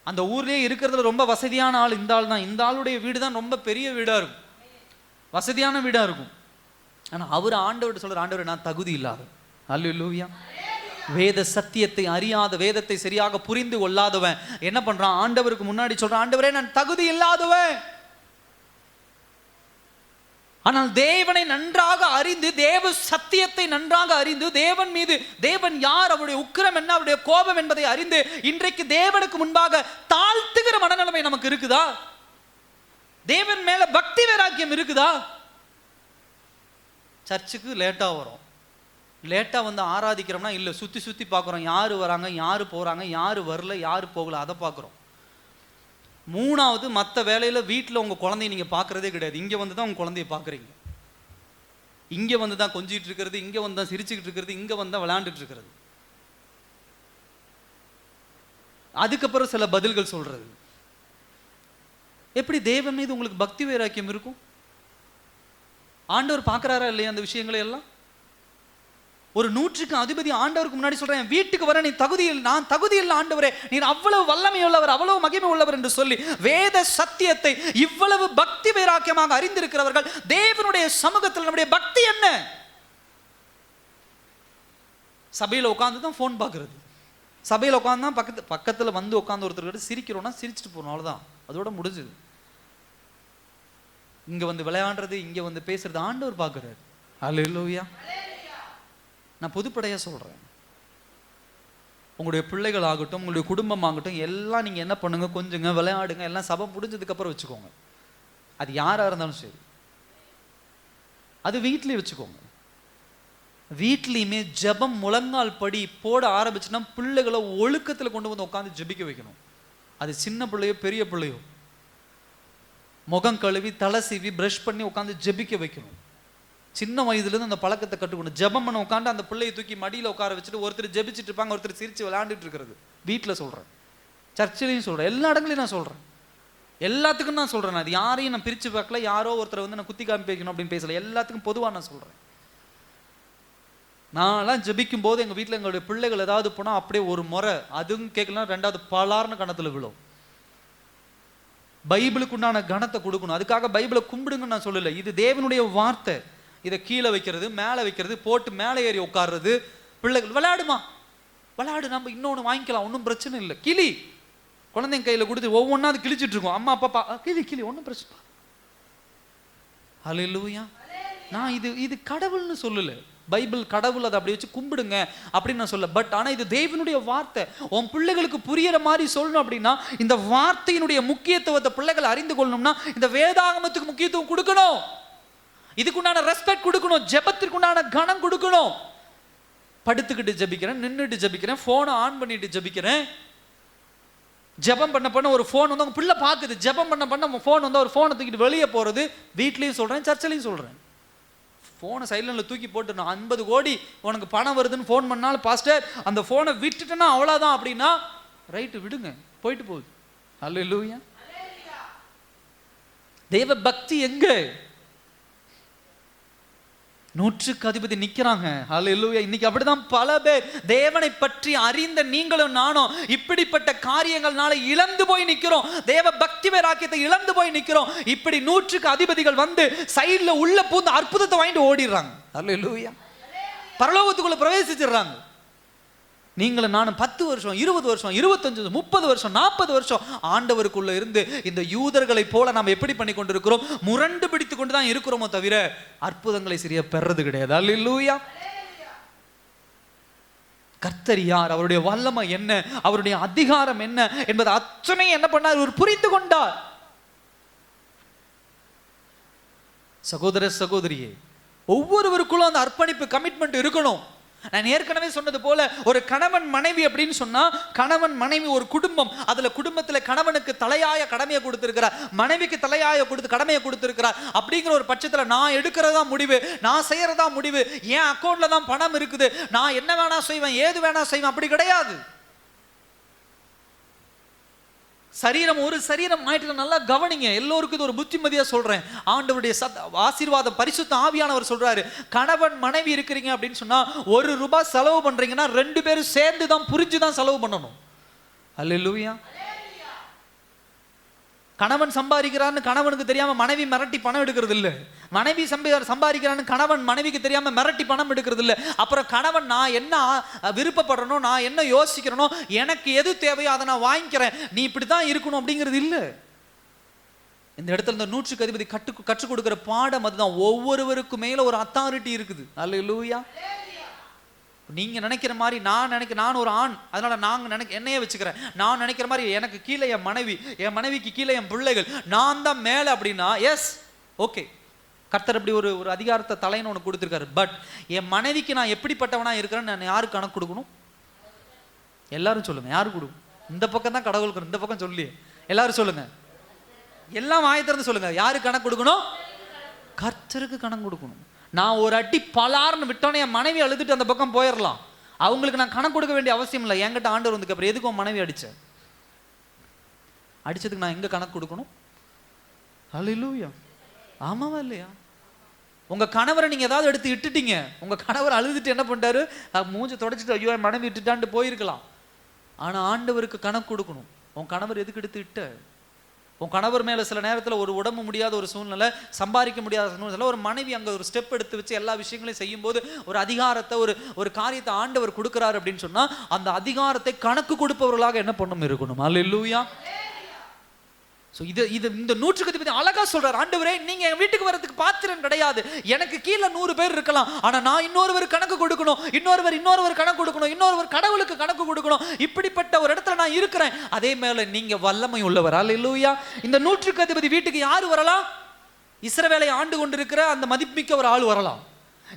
அந்த ஊர்லயே இருக்கிறதுல ரொம்ப வசதியான ஆள் இந்த ஆள் தான், இந்த ஆளுடைய வீடு தான் ரொம்ப பெரிய வீடா இருக்கும், வசதியான வீடா இருக்கும். ஆனா அவர் ஆண்டவர் சொல்ற, ஆண்டவர் நான் தகுதி இல்லாதவன். ஹல்லேலூயா. வேத சத்தியத்தை அறியாத, வேதத்தை சரியாக புரிந்து கொள்ளாதவன் என்ன பண்றான், ஆண்டவருக்கு முன்னாடி சொல்றான், ஆண்டவரே நான் தகுதி இல்லாதவன். ஆனால் தேவனை நன்றாக அறிந்து, தேவ சத்தியத்தை நன்றாக அறிந்து, தேவன் மீது, தேவன் யார், அவருடைய உக்கிரம் என்ன, அவருடைய கோபம் என்பதை அறிந்து இன்றைக்கு தேவனுக்கு முன்பாக தாழ்த்துகிற மனநிலைமை நமக்கு இருக்குதா? தேவன் மேல பக்தி வைராக்கியம் இருக்குதா? சர்ச்சுக்கு லேட்டா வரும், லேட்டா வந்து ஆராதிக்கிறோம்னா இல்லை, சுத்தி சுத்தி பார்க்குறோம், யாரு வராங்க, யாரு போறாங்க, யாரு வரல, யாரு போகல, அதை பார்க்குறோம். மூணாவது, மற்ற வேலையில வீட்டில் உங்க குழந்தைய நீங்க பார்க்கறதே கிடையாது, இங்க வந்து தான் உங்க குழந்தைய பார்க்குறீங்க. இங்க வந்து தான் கொஞ்சிட்டு இருக்கிறது, இங்க வந்து தான் சிரிச்சுக்கிட்டு இருக்கிறது, இங்க வந்து தான் விளையாண்டுட்டு இருக்கிறது. அதுக்கப்புறம் சில பதில்கள் சொல்றது. எப்படி தேவன் மீது உங்களுக்கு பக்தி வைராக்கியம் இருக்கும்? ஆண்டவர் பார்க்கிறாரா இல்லையா அந்த விஷயங்களை எல்லாம்? ஒரு 100க்கு அதிபதி ஆண்டவருக்கு முன்னாடி சொல்றேன், வீட்டுக்கு வர நீ தகுதி இல்லை, நான் தகுதி இல்லை ஆண்டவரே, நீர் அவ்வளவு வல்லமை உள்ளவர், அவ்வளவு மகிமை உள்ளவர் என்று சொல்லி வேத சத்தியத்தை இவ்வளவு பக்தி வைராக்கியமாக அறிந்திருக்கிறவர்கள் தேவனுடைய சமூகத்தில் நம்முடைய பக்தி என்ன? சபையில் உட்கார்ந்து தான் போன் பார்க்கறது, சபையில் உட்காந்து தான் பக்கத்துல வந்து உட்காந்து ஒருத்தர் சிரிக்கிறோம்னா சிரிச்சுட்டு போகணும், அவ்வளவுதான், அதோட முடிஞ்சது. இங்க வந்து விளையாடுறது, இங்க வந்து பேசுறது ஆண்டவர் பார்க்கிறார். அல்லேலூயா. நான் பொதுப்படையா சொல்றேன், உங்களுடைய பிள்ளைகள் ஆகட்டும், உங்களுடைய குடும்பம் ஆகட்டும், எல்லாம் நீங்க என்ன பண்ணுங்க, கொஞ்சங்க விளையாடுங்க, எல்லாம் சபை முடிஞ்சதுக்கு அப்புறம் வச்சுக்கோங்க. அது யாரா இருந்தாலும் சரி, அது வீட்லயே வச்சுக்கோங்க. வீட்லயுமே ஜெபம் முழங்கால் படி போட ஆரம்பிச்சுன்னா பிள்ளைகளை ஒழுக்கத்துல கொண்டு வந்து உட்காந்து ஜெபிக்க வைக்கணும். அது சின்ன பிள்ளையோ பெரிய பிள்ளையோ, முகம் கழுவி தலை சீவி பிரஷ் பண்ணி உட்காந்து ஜெபிக்க வைக்கணும். சின்ன வயதுலேருந்து அந்த பழக்கத்தை கற்றுக்கணும். ஜெபம் பண்ண உட்காந்து அந்த பிள்ளையை தூக்கி மடியில் உட்கார வச்சுட்டு ஒருத்தர் ஜெபிச்சுட்டு இருப்பாங்க, ஒருத்தர் சிரிச்சு விளையாண்டுட்டு இருக்கிறது. வீட்டில் சொல்கிறேன், சர்ச்சிலையும் சொல்கிறேன், எல்லா இடங்களையும் நான் சொல்கிறேன், எல்லாத்துக்கும் நான் சொல்கிறேன். அது யாரையும் நான் பிரித்து பார்க்கல, யாரோ ஒருத்தரை வந்து நான் குத்தி காமிக்கணும் அப்படின்னு பேசல, எல்லாத்துக்கும் பொதுவாக நான் சொல்கிறேன். நான்லாம் ஜெபிக்கும் போது எங்கள் வீட்டில் எங்களுடைய பிள்ளைகள் ஏதாவது போனால் அப்படியே ஒரு முறை அதுவும் கேட்கலாம், ரெண்டாவது பலார்னு கணத்தில் விழும். பைபிளுக்கு உண்டான கணத்தை கொடுக்கணும். அதுக்காக பைபிளை கும்பிடுங்கன்னு நான் சொல்லலை, இது தேவனுடைய வார்த்தை. இதை கீழே வைக்கிறது, மேலே வைக்கிறது, போட்டு மேலே ஏறி உட்கார்றது, பிள்ளைகள் விளையாடுமா விளையாடு, நம்ம இன்னொன்று வாங்கிக்கலாம், ஒன்றும் பிரச்சனை இல்லை. கிளி குழந்தைங்க கையில் கொடுத்து ஒவ்வொன்றா அது கிழிச்சிட்டு இருக்கோம், அம்மா அப்பா கிளி கிளி ஒன்றும் பிரச்சனை. அல்லேலூயா. நான் இது கடவுள்னு சொல்லல, பைபிள் கடவுள், அதை அப்படி வச்சு கும்பிடுங்க அப்படின்னு நான் சொல்ல. பட் ஆனால் இது தேவனுடைய வார்த்தை. உன் பிள்ளைகளுக்கு புரியிற மாதிரி சொல்லணும் அப்படின்னா இந்த வார்த்தையினுடைய முக்கியத்துவத்தை பிள்ளைகள் அறிந்து கொள்ளணும்னா இந்த வேதாகமத்துக்கு முக்கியத்துவம் கொடுக்கணும், இதுக்குண்டான ரெஸ்பெக்ட் கொடுக்கணும், ஜெபத்திற்குண்டான கணம் கொடுக்கணும். படுத்துக்கிட்டு ஜெபிக்கிறேன், நின்றுட்டு ஜெபிக்கிறேன், ஃபோனை ஆன் பண்ணிட்டு ஜெபிக்கிறேன். ஜெபம் பண்ண ஒரு ஃபோன் வந்து அவங்க பிள்ளை பார்க்குது, ஜெபம் பண்ண ஃபோன் வந்து ஒரு ஃபோனை தூக்கிட்டு வெளியே போகிறது. வீட்லேயும் சொல்கிறேன், சர்ச்சிலையும் சொல்கிறேன். ஃபோனை சைலண்டில் தூக்கி போட்டு நான் 50 கோடி உனக்கு பணம் வருதுன்னு ஃபோன் பண்ணாலும் பாஸ்டர் அந்த ஃபோனை விட்டுட்டேன்னா அவ்வளோதான் அப்படின்னா ரைட்டு விடுங்க, போயிட்டு போகுது. அல்லேலூயா. தேவ பக்தி எங்க? 100க்கு அதிபதி நிக்கிறாங்க. அல்லேலூயா. இன்னைக்கு அப்படிதான் பல பேர் தேவனை பற்றி அறிந்த நீங்களும் நானும் இப்படிப்பட்ட காரியங்கள்னால இழந்து போய் நிக்கிறோம். தேவ பக்தி வைராக்கியத்தை இழந்து போய் நிக்கிறோம். இப்படி 100க்கு அதிபதிகள் வந்து சைடுல உள்ள பூந்து அற்புதத்தை வாங்கிட்டு ஓடிடுறாங்க. அல்லேலூயா. பரலோகத்துக்குள்ள பிரவேசிச்சிடுறாங்க. நீங்களும் நானும் 10 வருஷம் 20 வருஷம் 25 30 வருஷம் 40 வருஷம் ஆண்டவருக்குள்ள இருந்து இந்த யூதர்களை போல நாம் எப்படி பண்ணி கொண்டிருக்கிறோம்? முரண்டு பிடித்து கொண்டு தான் இருக்கிறோமோ தவிர அற்புதங்களை சரியா பெறது கிடையாது. அல்லேலூயா. கர்த்தர் யார், அவருடைய வல்லமை என்ன, அவருடைய அதிகாரம் என்ன என்பது அத்தனை என்ன பண்ணார், இவர் புரிந்து கொண்டார். சகோதர சகோதரியே, ஒவ்வொருவருக்குள்ள அந்த அர்ப்பணிப்பு கமிட்மெண்ட் இருக்கணும். நான் ஏற்கனவே சொன்னது போல ஒரு கணவன் மனைவி அப்படின்னு சொன்னா, கணவன் மனைவி ஒரு குடும்பம், அதுல குடும்பத்துல கணவனுக்கு தலையாய கடமையை கொடுத்திருக்கிறார், மனைவிக்கு தலையாய கடமையை கொடுத்திருக்கிறார். அப்படிங்கிற ஒரு பட்சத்துல நான் எடுக்கிறதா முடிவு, நான் செய்யறதா முடிவு, என் அக்கௌண்ட்ல தான் பணம் இருக்குது, நான் என்ன வேணா செய்வேன் ஏது வேணா செய்வேன், அப்படி கிடையாது. சரீரம் ஒரு சரீரம் ஆயிட்டு நல்லா கவனிங்க. எல்லோருக்கும் இது ஒரு புத்திமதியா சொல்றேன். ஆண்டவருடைய ஆசீர்வாதம் பரிசுத்த ஆவியானவர் சொல்றாரு, கணவன் மனைவி இருக்கிறீங்க அப்படின்னு சொன்னா ₹1 செலவு பண்றீங்கன்னா 2 பேரும் சேர்ந்து தான் புரிஞ்சுதான் செலவு பண்ணணும். அல்லேலூயா. கணவன் சம்பாதிக்கிறான்னு கணவனுக்கு தெரியாம மனைவி மிரட்டி பணம் எடுக்கிறது இல்லை. மனைவி சம்பாதிக்கிறான்னு கணவன் மனைவிக்கு தெரியாம மிரட்டி பணம் எடுக்கிறது இல்லை. அப்புறம் கணவன் நான் என்ன விருப்பப்படுறனோ, நான் என்ன யோசிக்கிறனோ, எனக்கு எது தேவையோ அதை நான் வாங்கிக்கிறேன், நீ இப்படித்தான் இருக்கணும் அப்படிங்கிறது இல்லை. இந்த இடத்துல இந்த 100க்கு அதிபதி கற்றுக் கொடுக்கிற பாடம் அதுதான். ஒவ்வொருவருக்கும் மேல ஒரு அத்தாரிட்டி இருக்குது. அல்லேலூயா. நீங்க நினைக்கிற மாதிரி நான் ஒரு ஆண், அதனால நாங்க என்னையே வச்சுக்கிறேன், நான் நினைக்கிற மாதிரி எனக்கு கீழே என் மனைவிக்கு கீழே என் பிள்ளைகள், நான் தான் மேல அப்படின்னா எஸ் ஓகே, கர்த்தர் அப்படி ஒரு அதிகாரத்தை தலைன்னு ஒன்று கொடுத்துருக்காரு. பட் என் மனைவிக்கு நான் எப்படிப்பட்டவனா இருக்கிறேன்னு நான் யாருக்கு கணக்கு கொடுக்கணும்? எல்லாரும் சொல்லுங்க, யாரு கொடுக்கும்? இந்த பக்கம் தான் கடவுளுக்கு, இந்த பக்கம் சொல்லி எல்லாரும் சொல்லுங்க, எல்லாம் ஆயத்திறந்து சொல்லுங்க, யாரு கணக்கு கொடுக்கணும்? கர்த்தருக்கு கணக்கு கொடுக்கணும். நான் ஒரு அடி பலார்னு விட்டோன்னே என் மனைவி அழுதுட்டு அந்த பக்கம் போயிடலாம், அவங்களுக்கு நான் கணக்கு கொடுக்க வேண்டிய அவசியம் இல்லை. என்கிட்ட ஆண்டவர் வந்து அப்புறம் எதுக்கு உன் மனைவி அடிச்சதுக்கு நான் எங்க கணக்கு கொடுக்கணும்? அல்லேலூயா. ஆமாவா இல்லையா? உங்க கணவரை நீங்க ஏதாவது எடுத்து இட்டுட்டீங்க, உங்க கணவர் அழுதுட்டு என்ன பண்ணிட்டாரு, மூஞ்சி தொடச்சிட்டு ஐயோ என் மனைவி இட்டுட்டான்ட்டு போயிருக்கலாம். ஆனா ஆண்டவருக்கு கணக்கு கொடுக்கணும். உன் கணவர் எதுக்கு எடுத்து இட்ட? உன் கணவர் மேலே சில நேரத்தில் ஒரு உடம்பு முடியாத ஒரு சூழ்நிலை, சம்பாதிக்க முடியாத சூழ்நிலை, ஒரு மனைவி அங்கே ஒரு ஸ்டெப் எடுத்து வச்சு எல்லா விஷயங்களையும் செய்யும்போது ஒரு அதிகாரத்தை ஒரு காரியத்தை ஆண்டவர் கொடுக்குறாரு அப்படின்னு சொன்னால் அந்த அதிகாரத்தை கணக்கு கொடுப்பவர்களாக என்ன பண்ணும் இருக்கணும். அல்லேலூயா. ஸோ இந்த நூற்றுக்கு அதிபதி அழகா சொல்றார், ஆண்டவரே நீங்க என் வீட்டுக்கு வரதுக்கு பாத்திரம் கிடையாது, எனக்கு கீழே 100 பேர் இருக்கலாம், ஆனா நான் இன்னொருவர் கணக்கு கொடுக்கணும், இன்னொருவர் கணக்கு கொடுக்கணும், இன்னொருவர் கடவுளுக்கு கணக்கு கொடுக்கணும், இப்படிப்பட்ட ஒரு இடத்துல நான் இருக்கிறேன். அதே மேல நீங்க வல்லமை உள்ளவர். அல்லேலூயா. இந்த நூற்றுக்கு அதிபதி வீட்டுக்கு யாரு வரலாம்? இஸ்ரவேலை ஆண்டு கொண்டிருக்கிற அந்த மதிப்புமிக்க ஒரு ஆள் வரலாம்.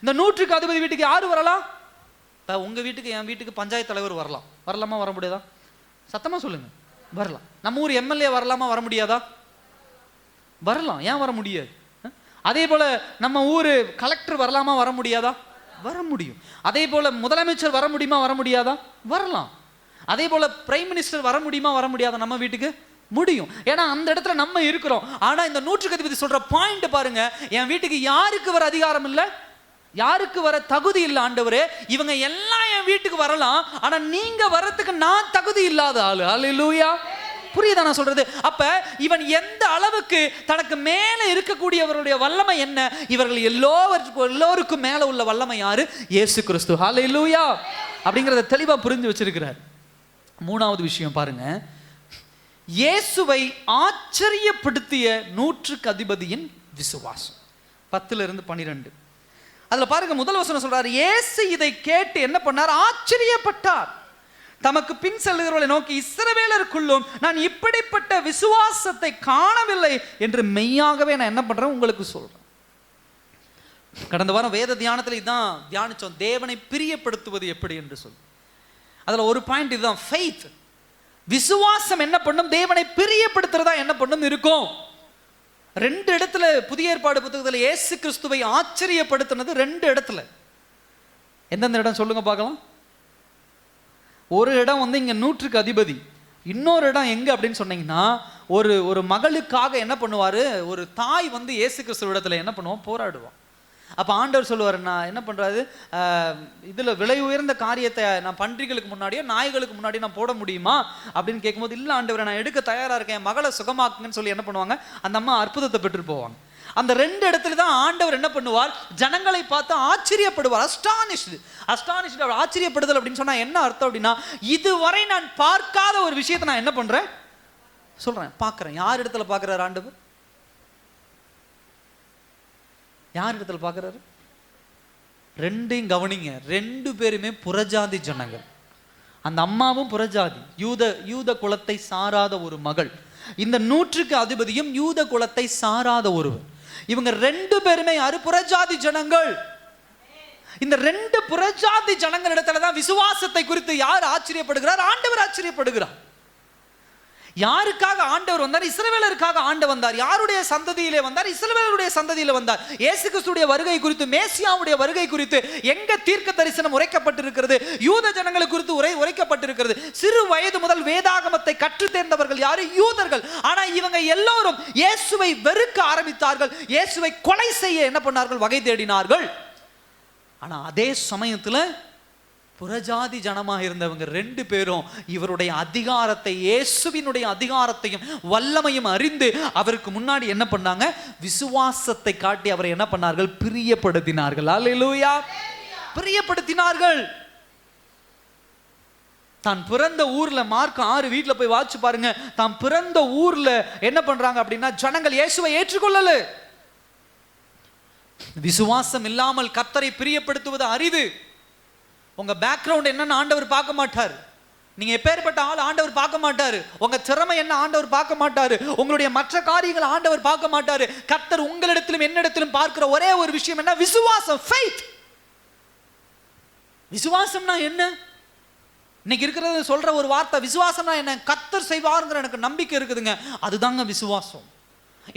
இந்த நூற்றுக்கு அதிபதி வீட்டுக்கு யாரு வரலாம்? உங்க வீட்டுக்கு என் வீட்டுக்கு பஞ்சாயத்து தலைவர் வரலாம். வரலாமா வர முடியாதா? சத்தமா சொல்லுங்க. வரலாம். நம்ம ஊர் எம்எல்ஏ வரலாமா வர முடியாதா? வரலாம். ஏன் வர முடியாது? அதே போல நம்ம ஊர் கலெக்டர் வரலாமா வர முடியாதா? வர முடியும். அதே போல முதலமைச்சர் வர முடியுமா வர முடியாதா? வரலாம். அதே போல பிரைம் மினிஸ்டர் வர முடியுமா வர முடியாதா? நம்ம வீட்டுக்கு முடியும். ஏன்னா அந்த இடத்துல நம்ம இருக்கிறோம். ஆனா இந்த நூற்றுக்கு அதிபதி சொல்ற பாயிண்ட் பாருங்க, என் வீட்டுக்கு யாருக்கு வர அதிகாரம் இல்லை, யாருக்கு வர தகுதி இல்லை ஆண்டவரே, இவங்க எல்லாம் என் வீட்டுக்கு வரலாம், ஆனா நீங்க வர்றதுக்கு நான் தகுதி இல்லாத ஆளு. அல்லேலூயா. புரியுதா நான் சொல்றது? அப்ப இவன் எந்த அளவுக்கு தனக்கு மேல இருக்கக்கூடியவருடைய வல்லமை என்ன, இவர்கள் எல்லோருக்கும் மேல உள்ள வல்லமை யாரு? இயேசு கிறிஸ்து. அல்லேலூயா. அப்படிங்கறத தெளிவா புரிஞ்சு வச்சிருக்கிறார். மூணாவது விஷயம் பாருங்க, இயேசுவை ஆச்சரியப்படுத்திய நூற்றுக்கு அதிபதியின் விசுவாசம். 10-12 அதுல பாருங்க, முதல் வசனம் சொல்றாரு, இயேசு இதை கேட்டு என்ன பண்ணார்? ஆச்சரியப்பட்டார். தமக்கு பின் செல்கிறவர்களை நோக்கி, இஸ்ரவேலருக்குள்ளும் நான் இப்படிப்பட்ட விசுவாசத்தை காணவில்லை என்று மெய்யாகவே நான் என்ன பண்றேன் உங்களுக்கு சொல்றேன். கடந்த வாரம் வேத தியானத்துல இதான் தியானிச்சோம், தேவனை பிரியப்படுத்துவது எப்படி என்று சொல்லி. அதுல ஒரு பாயிண்ட் இதுதான், ஃபெய்த். விசுவாசம் என்ன பண்ணும்? தேவனை பிரியப்படுத்துறதா என்ன பண்ணும் இருக்கும். 2 இடத்துல புதிய ஏற்பாடு புத்தகத்தில் இயேசு கிறிஸ்துவை ஆச்சரியப்படுத்தினது 2 இடத்துல. எந்தெந்த இடம் சொல்லுங்க பார்க்கலாம். ஒரு இடம் வந்து இங்க நூற்றுக்கு அதிபதி, இன்னொரு இடம் எங்க அப்படின்னு சொன்னீங்கன்னா, ஒரு மகளுக்காக என்ன பண்ணுவாரு, ஒரு தாய் வந்து இயேசு கிறிஸ்துவ இடத்துல என்ன பண்ணுவோம், போராடுவான். அப்போ ஆண்டவர் சொல்லுவார், நான் என்ன பண்ணுறாரு, இதில் விலை உயர்ந்த காரியத்தை நான் பன்றிகளுக்கு முன்னாடியோ நாய்களுக்கு முன்னாடியோ நான் போட முடியுமா அப்படின்னு கேட்கும்போது, இல்லை ஆண்டவரை நான் எடுக்க தயாராக இருக்கேன், என் மகளை சுகமாக்குங்கன்னு சொல்லி என்ன பண்ணுவாங்க, அந்த அம்மா அற்புதத்தை பெற்று போவாங்க. அந்த 2 இடத்துல தான் ஆண்டவர் என்ன பண்ணுவார், ஜனங்களை பார்த்து ஆச்சரியப்படுவார். அஸ்டானிஷ்டு அவர் ஆச்சரியப்படுதல் அப்படின்னு சொன்னா என்ன அர்த்தம் அப்படின்னா, இதுவரை நான் பார்க்காத ஒரு விஷயத்தை நான் என்ன பண்றேன் சொல்றேன், பார்க்கிறேன். யார் இடத்துல பார்க்கிறார் ஆண்டவர்? யார் இடத்துல பார்க்கிறாரு? 2ஐயும் கவனிங்க, 2 பேருமே புறஜாதி ஜனங்கள். அந்த அம்மாவும் புறஜாதி, யூத குலத்தை சாராத ஒரு மகள். இந்த நூற்றுக்கு அதிபதியும் யூத குலத்தை சாராத ஒருவர். இவங்க 2 பேருமே யாரு? புறஜாதி ஜனங்கள். இந்த 2 புறஜாதி ஜனங்கள் இடத்துல தான் விசுவாசத்தை குறித்து யார் ஆச்சரியப்படுகிறார்? ஆண்டவர் ஆச்சரியப்படுகிறார். யாருக்காக ஆண்டவர் வந்தார்? இஸ்ரவேலருக்காக ஆண்டவர் வந்தார். யாருடைய சந்ததியிலே வந்தார்? இஸ்ரவேலருடைய சந்ததியிலே வந்தார். இயேசு கிறிஸ்துடைய வருகை குறித்து, மேசியாவுடைய வருகை குறித்து எங்க தீர்க்க தரிசனம் உரைக்கப்பட்டிருக்கிறது? யூத ஜனங்களை குறித்து உரைக்கப்பட்டிருக்கிறது. சிறு வயது முதல் வேதாகமத்தை கற்று தேர்ந்தவர்கள் யாரு? யூதர்கள். ஆனா இவங்க எல்லோரும் இயேசுவை வெறுக்க ஆரம்பித்தார்கள். இயேசுவை கொலை செய்ய என்ன பண்ணார்கள்? வகை தேடினார்கள். ஆனா அதே சமயத்துல புறஜாதி ஜனமாக இருந்தவங்க 2 பேரும் இவருடைய அதிகாரத்தை, இயேசுவினுடைய அதிகாரத்தையும் வல்லமையும் அறிந்து அவருக்கு முன்னாடி என்ன பண்ணாங்க? விசுவாசத்தை காட்டி அவரை என்ன பண்ணார்கள்? பிரியப்படுத்தினார்கள். அல்லேலூயா. பிரியப்படுத்தினார்கள். தான் பிறந்த ஊர்ல, மார்க் 6 வீட்டுல போய் வாட்சி பாருங்க, தான் பிறந்த ஊர்ல என்ன பண்றாங்க அப்படின்னா, ஜனங்கள் இயேசுவை ஏற்றுக்கொள்ளல. விசுவாசம் இல்லாமல் கர்த்தரை பிரியப்படுத்துவது அரிது. உங்க பேக்ரவுண்ட் என்னன்னு ஆண்டவர் பார்க்க மாட்டார். நீங்க எப்பேற்பட்ட ஆள் ஆண்டவர் பார்க்க மாட்டாரு. உங்க திறமை என்ன ஆண்டவர் பார்க்க மாட்டாரு. உங்களுடைய மற்ற காரியங்களை ஆண்டவர் பார்க்க மாட்டாரு. கர்த்தர் உங்களிடத்திலும் என்னிடத்திலும் பார்க்கிற ஒரே ஒரு விஷயம் என்ன? விசுவாசம், ஃபெய்த். விசுவாசம்னா என்ன? இன்னைக்கு இருக்கிறது சொல்ற ஒரு வார்த்தை, விசுவாசம்னா என்ன? கர்த்தர் செய்வாருங்கிற எனக்கு நம்பிக்கை இருக்குதுங்க, அதுதாங்க விசுவாசம்.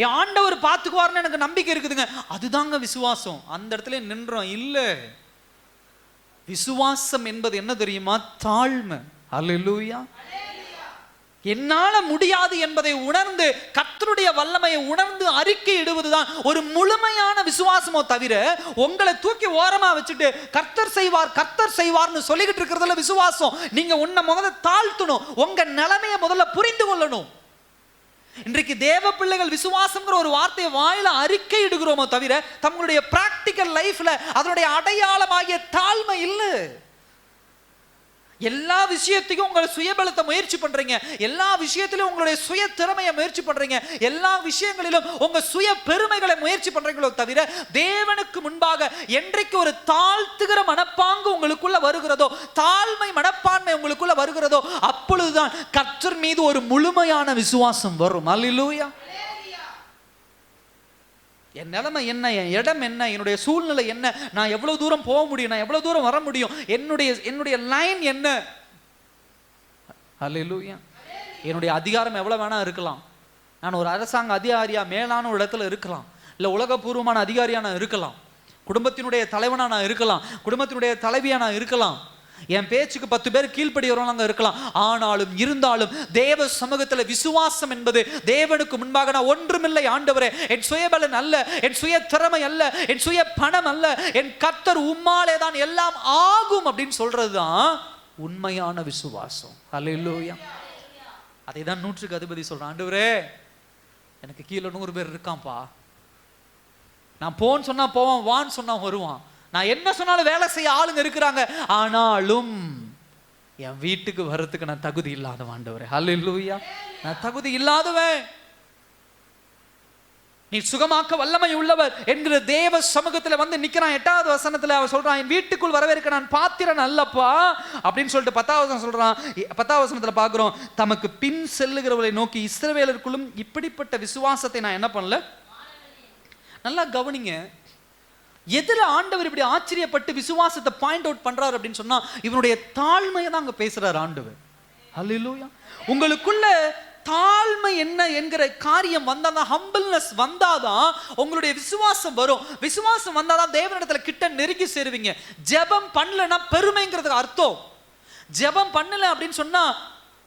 என் ஆண்டவர் பார்த்துக்குவாருன்னு எனக்கு நம்பிக்கை இருக்குதுங்க, அதுதாங்க விசுவாசம். அந்த இடத்துல நின்றோம். இல்ல, விசுவாசம் என்பது என்ன தெரியுமா? தாழ்மை. அல்லேலூயா. என்னால முடியாது என்பதை உணர்ந்து, கர்த்தருடைய வல்லமையை உணர்ந்து அறிக்கை இடுவதுதான் ஒரு முழுமையான விசுவாசமோ தவிர, உங்களை தூக்கி ஓரமா வச்சுட்டு கர்த்தர் செய்வார் கர்த்தர் செய்வார்னு சொல்லிக்கிட்டு இருக்கிறதுல விசுவாசம். நீங்க உன்னை முதல்ல தாழ்த்தணும், உங்க நிலைமையை முதல்ல புரிந்து கொள்ளணும். இன்றைக்கு தேவ பிள்ளைகள் விசுவாசம்ங்கிற ஒரு வார்த்தையை வாயில அறிக்கை இடுகிறோமோ தவிர, தங்களுடைய பிராக்டிக்கல் லைஃப்ல அதனுடைய அடையாளமாகிய தாழ்மை இல்லை. எல்லா விஷயத்தையும் உங்களை சுயபலத்தை முயற்சி பண்றீங்க, எல்லா விஷயத்திலும் உங்களுடைய சுய திறமையை முயற்சி பண்றீங்க, எல்லா விஷயங்களிலும் உங்க சுய பெருமைகளை முயற்சி பண்றீங்களோ தவிர தேவனுக்கு முன்பாக என்றைக்கு ஒரு தாழ்த்துகிற மனப்பாங்கு உங்களுக்குள்ள வருகிறதோ, தாழ்மை மனப்பான்மை உங்களுக்குள்ள வருகிறதோ, அப்பொழுதுதான் கர்த்தர் மீது ஒரு முழுமையான விசுவாசம் வரும். அல்லேலூயா. என் நிலைமை என்ன, என் இடம் என்ன, என்னுடைய சூழ்நிலை என்ன, நான் எவ்வளவு தூரம் போக முடியும், நான் எவ்வளவு தூரம் வர முடியும், என்னுடைய லைன் என்ன. அல்லேலூயா. என்னுடைய அதிகாரம் எவ்வளவு வேணா இருக்கலாம், நான் ஒரு அரசாங்க அதிகாரியா மேலான ஒரு இடத்துல இருக்கலாம், இல்ல உலகபூர்வமான அதிகாரியா நான் இருக்கலாம், குடும்பத்தினுடைய தலைவனா நான் இருக்கலாம், குடும்பத்தினுடைய தலைவியா நான் இருக்கலாம், என் பேச்சுக்கு 10 பேர் கீழ்ப்படியவங்க இருக்கலாம். ஆனாலும் இருந்தாலும் தேவ சமூகத்தில் விசுவாசம் என்பது தேவனுக்கு முன்பாக நான் ஒன்றுமில்லை ஆண்டவரே, என் சுயபலன் அல்ல, என் சுய திறமை அல்ல, என் சுய பணம் அல்ல, என் கர்த்தர் உம்மாலே தான் எல்லாம் ஆகும் அப்படின்னு சொல்றதுதான் உண்மையான விசுவாசம். அல்லேலூயா. அதை தான் 100க்கு அதிபதி சொல்றான். ஆண்டவரே எனக்கு கீழே 100 பேர் இருக்கான்ப்பா, நான் போன்னு சொன்னா போவான், வான்னு சொன்னா வருவான், நான் என்ன சொன்னாலும் வேலை செய்ய ஆளுங்க இருக்கிறாங்க, ஆனாலும் என் வீட்டுக்கு வர்றதுக்கு நான் தகுதி இல்லாதவன் ஆண்டவரே. அல்லேலூயா. நான் தகுதி இல்லாதவன், நீ சுகமாக்க வல்லமை உள்ளவர் என்கிற தேவ சமூகத்துல வந்து நிக்கிறான். 8வது வசனத்துல அவன் சொல்றான், என் வீட்டுக்குள் வரவேற்க நான் பாத்திரன் அல்லப்பா அப்படின்னு சொல்லிட்டு 10வது வசனம் சொல்றான். 10வது வசனத்துல பாக்குறோம், தமக்கு பின் செல்லுகிறவர்களை நோக்கி இஸ்ரவேலருக்குள்ளும் இப்படிப்பட்ட விசுவாசத்தை நான் என்ன பண்ணல. நல்லா கவனிங்க, எதுல ஆண்டவர் இப்படி ஆச்சரியப்பட்டு விசுவாசத்தை பாயிண்ட் அவுட் பண்றாரு அப்படின்னு சொன்னா இவனுடைய தாழ்மையை தான் அங்க பேசுறாரு ஆண்டவர். அல்லேலூயா. உங்களுக்குள்ள தாழ்மை என்ன என்கிற காரியம் வந்தாதான், ஹம்பிள்னஸ் வந்தாதான் உங்களுடைய விசுவாசம் வரும். விசுவாசம் வந்தாதான் தேவனிடத்துல கிட்ட நெருங்கி சேருவீங்க. ஜெபம் பண்ணலன்னா பெருமைங்கிறதுக்கு அர்த்தம், ஜெபம் பண்ணல அப்படின்னு சொன்னா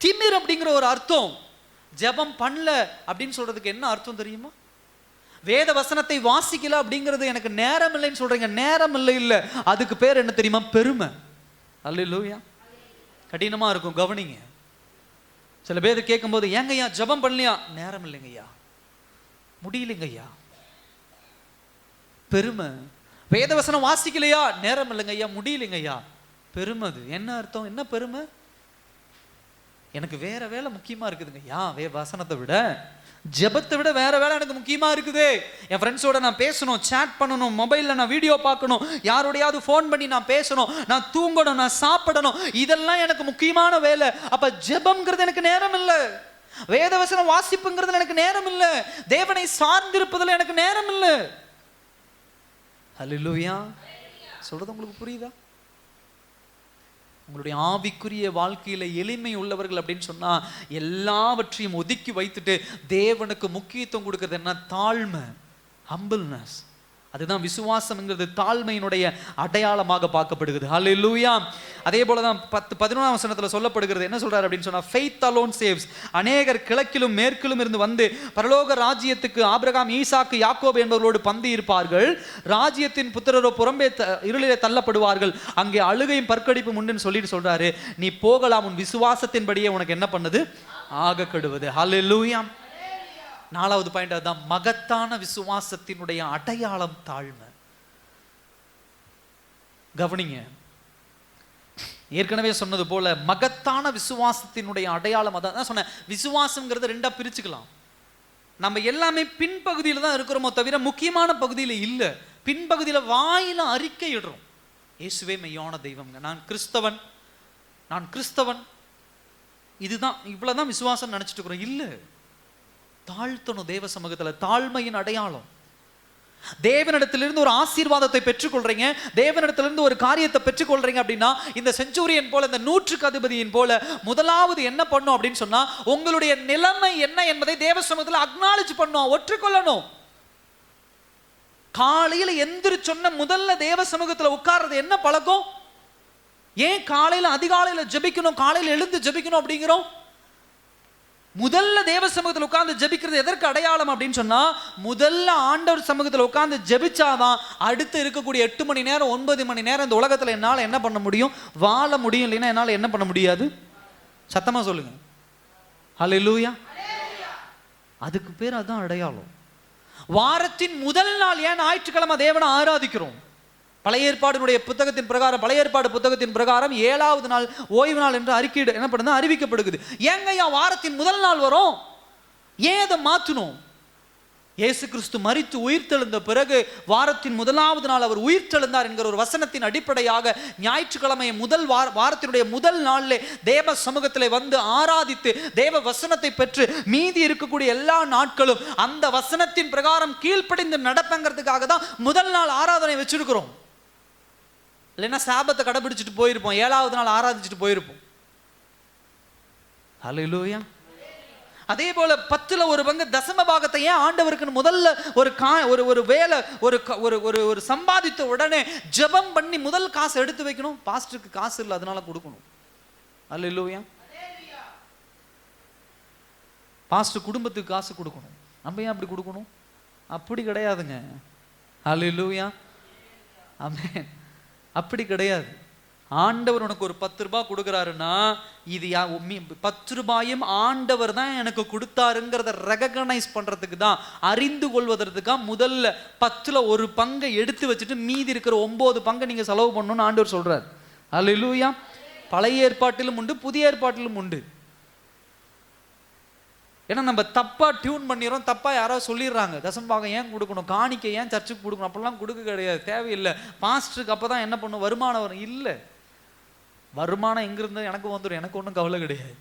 திமிர் அப்படிங்கிற ஒரு அர்த்தம். ஜெபம் பண்ணல அப்படின்னு சொல்றதுக்கு என்ன அர்த்தம் தெரியுமா? வேத வசனத்தை வாசிக்கல அப்படிங்கிறது எனக்கு நேரம் இல்லைன்னு சொல்றீங்க, நேரம் இல்லை இல்ல, அதுக்கு பேர் என்ன தெரியுமா? பெருமை. அல்லேலூயா. கடினமா இருக்கும், கவனிங்க. சில பேர் கேட்கும்போது, ஏங்க ஐயா ஜெபம் பண்ணலையா? நேரம் இல்லைங்க ஐயா, முடியலைங்க ஐயா. பெருமை. வேத வசனம் வாசிக்கலையா? நேரம் இல்லைங்க ஐயா, முடியலைங்க ஐயா. பெருமை. அது என்ன அர்த்தம்? என்ன பெருமை? எனக்கு வேற வேலை முக்கியமா இருக்குதுங்க ஐயா, வசனத்தை விட ஜெபத்தை விட வேற வேலை எனக்கு முக்கியமா இருக்குது. என் ஃப்ரெண்ட்ஸோட நான் பேசணும், சேட் பண்ணணும், மொபைல்ல நான் வீடியோ பார்க்கணும், யாரோடையாவது ஃபோன் பண்ணி நான் பேசணும், நான் தூங்கணும், நான் சாப்பிடணும், இதெல்லாம் எனக்கு முக்கியமான வேலை. அப்ப ஜெபம்ங்கிறது எனக்கு நேரம் இல்லை, வேதவசனம் வாசிப்புங்கிறது எனக்கு நேரம் இல்லை, தேவனை சார்ந்திருப்பதில் எனக்கு நேரம் இல்லை. அல்லேலூயா. சொல்றது உங்களுக்கு புரியுதா? உங்களுடைய ஆவிக்குரிய வாழ்க்கையில எளிமை உள்ளவர்கள் அப்படின்னு சொன்னா எல்லாவற்றையும் ஒதுக்கி வைத்துட்டு தேவனுக்கு முக்கியத்துவம் கொடுக்கிறது என்ன? தாழ்மை, ஹம்பிள்னஸ். அதுதான் விசுவாசம்ங்கிறது தாழ்மையினுடைய அடையாளமாக பார்க்கப்படுகிறது. ஹல்லேலூயா. அதே போலதான் 11ஆம் வசனத்துல சொல்லப்படுகிறது. என்ன சொல்றாரு அப்படின்னு சொன்னா, faith alone saves. அநேகர் கிழக்கிலும் மேற்கிலும் இருந்து வந்து பரலோக ராஜ்யத்துக்கு ஆபிரகாம், ஈசாக்கு, யாக்கோபு என்பவர்களோடு பந்தி இருப்பார்கள். ராஜ்யத்தின் புத்திரரோ புறம்பே இருளிலே தள்ளப்படுவார்கள், அங்கே அழுகையும் பற்கடிப்பும் உண்டுன்னு சொல்லிட்டு சொல்றாரு. நீ போகலாம், உன் விசுவாசத்தின்படியே உனக்கு என்ன பண்ணுது? ஆக கெடுவது. ஹல்லேலூயா. 4வது பாயிண்ட் அதுதான், மகத்தான விசுவாசத்தினுடைய அடையாளம் தாழ்மை. கவனிங்க, ஏற்கனவே சொன்னது போல மகத்தான விசுவாசத்தினுடைய அடையாளம் அதான் சொன்னேன். விசுவாசம்ங்கிறது 2ஆ பிரிச்சுக்கலாம். நம்ம எல்லாமே பின்பகுதியில தான் இருக்கிறோமோ தவிர முக்கியமான பகுதியில் இல்லை. பின்பகுதியில வாயில அறிக்கை இடுறோம், இயேசுவே மெய்யான தெய்வம்ங்க, நான் கிறிஸ்தவன், நான் கிறிஸ்தவன், இதுதான் இவ்வளவுதான் விசுவாசம் நினைச்சிட்டு இருக்கிறோம். இல்லை, தாழ்த்தணும். தேவ சமூகத்துல தாழ்மையின் அடையாளம். தேவனிடத்திலிருந்து ஒரு ஆசீர்வாதத்தை பெற்றுக்கொள்றீங்க, தேவனிடத்திலிருந்து ஒரு காரியத்தை பெற்றுக்கொள்றீங்க அப்படின்னா இந்த செஞ்சுரியன் போல, இந்த 100க்கு அதிபதியின் போல முதலாவது என்ன பண்ணும் அப்படின்னு சொன்னா, உங்களுடைய நிலைமை என்ன என்பதை தேவ சமூகத்துல அக்னாலஜ் பண்ணும், ஒற்றுக்கொள்ளணும். காலையில எந்திரிச்சொன்ன முதல்ல தேவ சமூகத்துல உட்கார்றது என்ன பழக்கம்? ஏன் காலையில அதிகாலையில ஜெபிக்கணும், காலையில எழுந்து ஜெபிக்கணும் அப்படிங்கிறோம்? முதல்ல தேவ சமூகத்தில் உட்கார்ந்து ஜெபிக்கிறது எதற்கு அடையாளம் அப்படின்னு சொன்னா, முதல்ல ஆண்டவர் சமூகத்தில் உட்கார்ந்து ஜெபிச்சாதான் அடுத்து இருக்கக்கூடிய 8 மணி நேரம் 9 மணி நேரம் இந்த உலகத்துல என்னால என்ன பண்ண முடியும்? வாழ முடியும். இல்லைன்னா என்னால என்ன பண்ண முடியாது? சத்தமா சொல்லுங்க. ஹல்லேலூயா. அதுக்கு பேர் அதுதான் அடையாளம். வாரத்தின் முதல் நாள் ஏன் ஞாயிற்றுக்கிழமை தேவனை ஆராதிக்கிறோம்? பழைய ஏற்பாடினுடைய புத்தகத்தின் பிரகாரம், பழைய ஏற்பாடு புத்தகத்தின் பிரகாரம் 7வது நாள் ஓய்வு நாள் என்று என்ன பண்ணுது, அறிவிக்கப்படுகிறது. ஏங்கய்யா வாரத்தின் முதல் நாள் வரும், ஏன் அதை மாற்றணும்? இயேசு கிறிஸ்து மரித்து உயிர்த்தெழுந்த பிறகு வாரத்தின் முதலாவது நாள் அவர் உயிர்த்தெழுந்தார் என்கிற ஒரு வசனத்தின் அடிப்படையாக ஞாயிற்றுக்கிழமை வாரத்தினுடைய முதல் நாளிலே தேவ சமூகத்திலே வந்து ஆராதித்து தேவ வசனத்தை பெற்று மீதி இருக்கக்கூடிய எல்லா நாட்களும் அந்த வசனத்தின் பிரகாரம் கீழ்ப்படிந்து நடப்பங்கிறதுக்காக தான் முதல் நாள் ஆராதனை வச்சிருக்கிறோம். இல்லைன்னா சாபத்தை கடைபிடிச்சிட்டு போயிருப்போம், 7வது நாள் ஆராதிச்சுட்டு போயிருப்போம். ஹல்லேலூயா. அதே போல 10ல் ஒரு பங்கு தசம பாகத்தை ஏன் ஆண்டவருக்கு முதல்ல ஒரு வேலை ஒரு சம்பாதித்த உடனே ஜெபம் பண்ணி முதல் காசு எடுத்து வைக்கணும்? பாஸ்டருக்கு காசு இல்லை, அதனால கொடுக்கணும். அல்லேலூயா. பாஸ்டர் குடும்பத்துக்கு காசு கொடுக்கணும், நம்ம ஏன் அப்படி கொடுக்கணும்? அப்படி கிடையாதுங்க. அல்லேலூயா. ஆமென். அப்படி கிடையாது. ஆண்டவர் உனக்கு ஒரு 10 ரூபாய் கொடுக்குறாருன்னா இது 10 ரூபாயும் ஆண்டவர் தான் எனக்கு கொடுத்தாருங்கிறத ரெகக்னைஸ் பண்றதுக்கு தான், அறிந்து கொள்வதற்கு முதல்ல 10ல் ஒரு பங்கை எடுத்து வச்சுட்டு மீதி இருக்கிற 9 பங்கை நீங்க செலவு பண்ணணும்னு ஆண்டவர் சொல்றாரு. அல்லேலூயா. பழைய ஏற்பாட்டிலும் உண்டு, புதிய ஏற்பாட்டிலும் உண்டு. ஏன்னா நம்ம தப்பா டியூன் பண்ணிடுறோம், தப்பா யாராவது சொல்லிடுறாங்க, தசம்பாகம் ஏன் கொடுக்கணும், காணிக்கை ஏன் சர்ச்சுக்கு கொடுக்கணும், அப்படிலாம் கொடுக்க கிடையாது, தேவையில்லை. பாஸ்டருக்கு அப்பதான் என்ன பண்ணும், வருமானம் வரும். இல்லை, வருமானம் எங்கிருந்து எனக்கு வந்துடும், எனக்கு ஒன்றும் கவலை கிடையாது.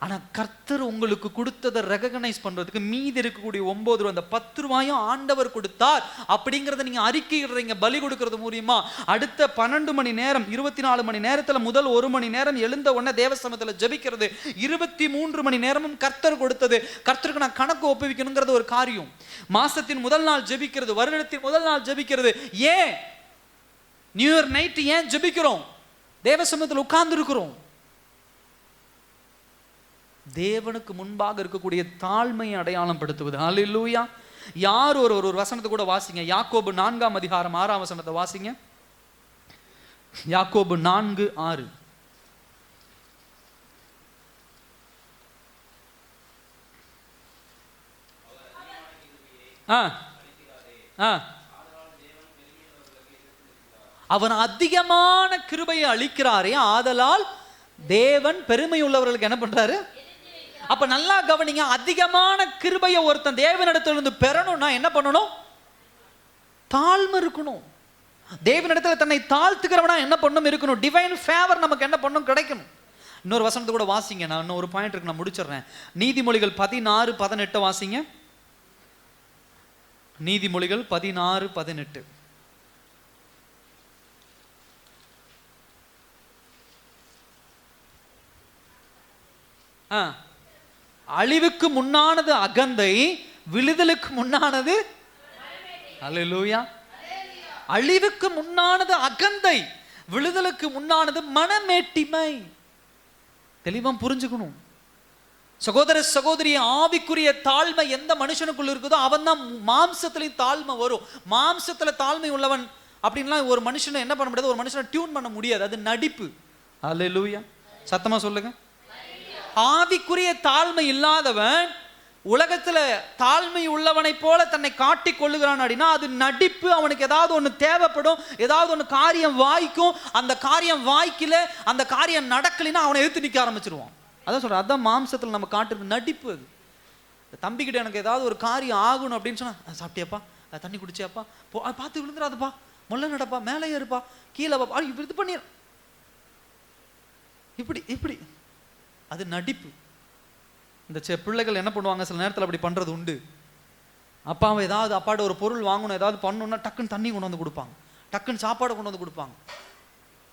ஆனா கர்த்தர் உங்களுக்கு கொடுத்ததை ரெகக்னைஸ் பண்றதுக்கு மீதி இருக்கக்கூடிய 9 ரூபாய், அந்த 10 ரூபாயும் ஆண்டவர் கொடுத்தார் அப்படிங்கிறத நீங்க அறிக்கையிடுறீங்க. பலி கொடுக்கறது மூலியமா அடுத்த 12 மணி நேரம் 24 மணி நேரத்துல முதல் 1 மணி நேரம் எழுந்த உடனே தேவசமத்துல ஜெபிக்கிறது, 23 மணி நேரமும் கர்த்தர் கொடுத்தது. கர்த்தருக்கு நான் கணக்கு ஒப்புவிக்கணுங்கிறது ஒரு காரியம். மாசத்தின் முதல் நாள் ஜெபிக்கிறது, வருடத்தின் முதல் நாள் ஜெபிக்கிறது. ஏன் நியூ இயர் நைட் ஏன் ஜெபிக்கிறோம்? தேவசமத்துல உட்கார்ந்து இருக்கிறோம். தேவனுக்கு முன்பாக இருக்கக்கூடிய தாழ்மையை அடையாளம் படுத்துவது. அல்லேலூயா. யார் ஒரு வசனத்தை கூட வாசிங்க. யாக்கோபு 4ஆம் அதிகாரம் 6ஆம் வசனத்தை வாசிங்க. யாக்கோபு 4:6. அவன் அதிகமான கிருபையை அளிக்கிறாரே, ஆதலால் தேவன் பெருமை உள்ளவர்களுக்கு என்ன பண்றாரு? அப்ப நல்லா கவனிங்க, அதிகமான கிருபையை ஒருத்தன் தேவனிடத்திலிருந்து பெறணும்னா என்ன பண்ணணும்? தாழ்மை இருக்கணும். தேவனிடத்துல தன்னை தாழ்த்துக்கிறவனா என்ன பண்ணணும்? இருக்கணும். டிவைன் ஃபேவர் நமக்கு என்ன பண்ணணும்? கிடைக்கணும். இன்னொரு வசனத்தை கூட வாசிங்க. நான் இன்னும் ஒரு பாயிண்ட் இருக்கு, நான் முடிச்சிடுறேன். நீதிமொழிகள் 16:18 வாசிங்க. நீதிமொழிகள் 16:18. அழிவுக்கு முன்னானது அகந்தை, விழுதலுக்கு முன்னானது அல்லேலூயா. அழிவுக்கு முன்னானது அகந்தை, விழுதலுக்கு முன்னானது மனமேட்டிமை. தெளிவா புரிஞ்சுக்கணும் சகோதர சகோதரி. ஆவிக்குரிய தாழ்மை எந்த மனுஷனுக்குள்ள இருக்குதோ அவன் தான் மாம்சத்திலையும் தாழ்மை வரும். மாம்சத்துல தாழ்மை உள்ளவன் அப்படின்லாம் ஒரு மனுஷனை என்ன பண்ண முடியாது, ஒரு மனுஷனை டியூன் பண்ண முடியாது, அது நடிப்பு. அல்லேலூயா. சத்தமா சொல்லுங்க. ஆவிக்குரிய தாழ்மை இல்லாதவன் உலகத்துல தாழ்மை உள்ளவனை போல தன்னை காட்டிக் கொள்ளுகிறான் அப்படின்னா அது நடிப்பு. அவனுக்கு ஏதாவது ஒண்ணு தேவைப்படும், ஏதாவது ஒண்ணு காரியம் வாய்க்கும், அந்த காரியம் வாய்க்கல, அந்த காரியம் நடக்கலைன்னா அவனை எதிர்த்து நிற்க ஆரம்பிச்சிருவான். அதான் சொல்றேன், அதான் மாம்சத்துல நம்ம காட்டுறது நடிப்பு. அது தம்பிக்கிட்ட எனக்கு ஏதாவது ஒரு காரியம் ஆகணும் அப்படின்னு சொன்னா, சாப்பிட்டியாப்பா, தண்ணி குடிச்சியாப்பா, பார்த்து விழுந்துடாதப்பா, முள்ள நடப்பா, மேலே ஏறுப்பா, கீழே இது பண்ணி இப்படி அது நடிப்பு. இந்த பிள்ளைகள் என்ன பண்ணுவாங்க, சில நேரத்தில் அப்படி பண்றது உண்டு. அப்பாவை ஏதாவது அப்பாட்ட ஒரு பொருள் வாங்கணும், ஏதாவது பண்ணணும்னா டக்குன்னு தண்ணி கொண்டு வந்து கொடுப்பாங்க, டக்குன்னு சாப்பாடை கொண்டு வந்து கொடுப்பாங்க.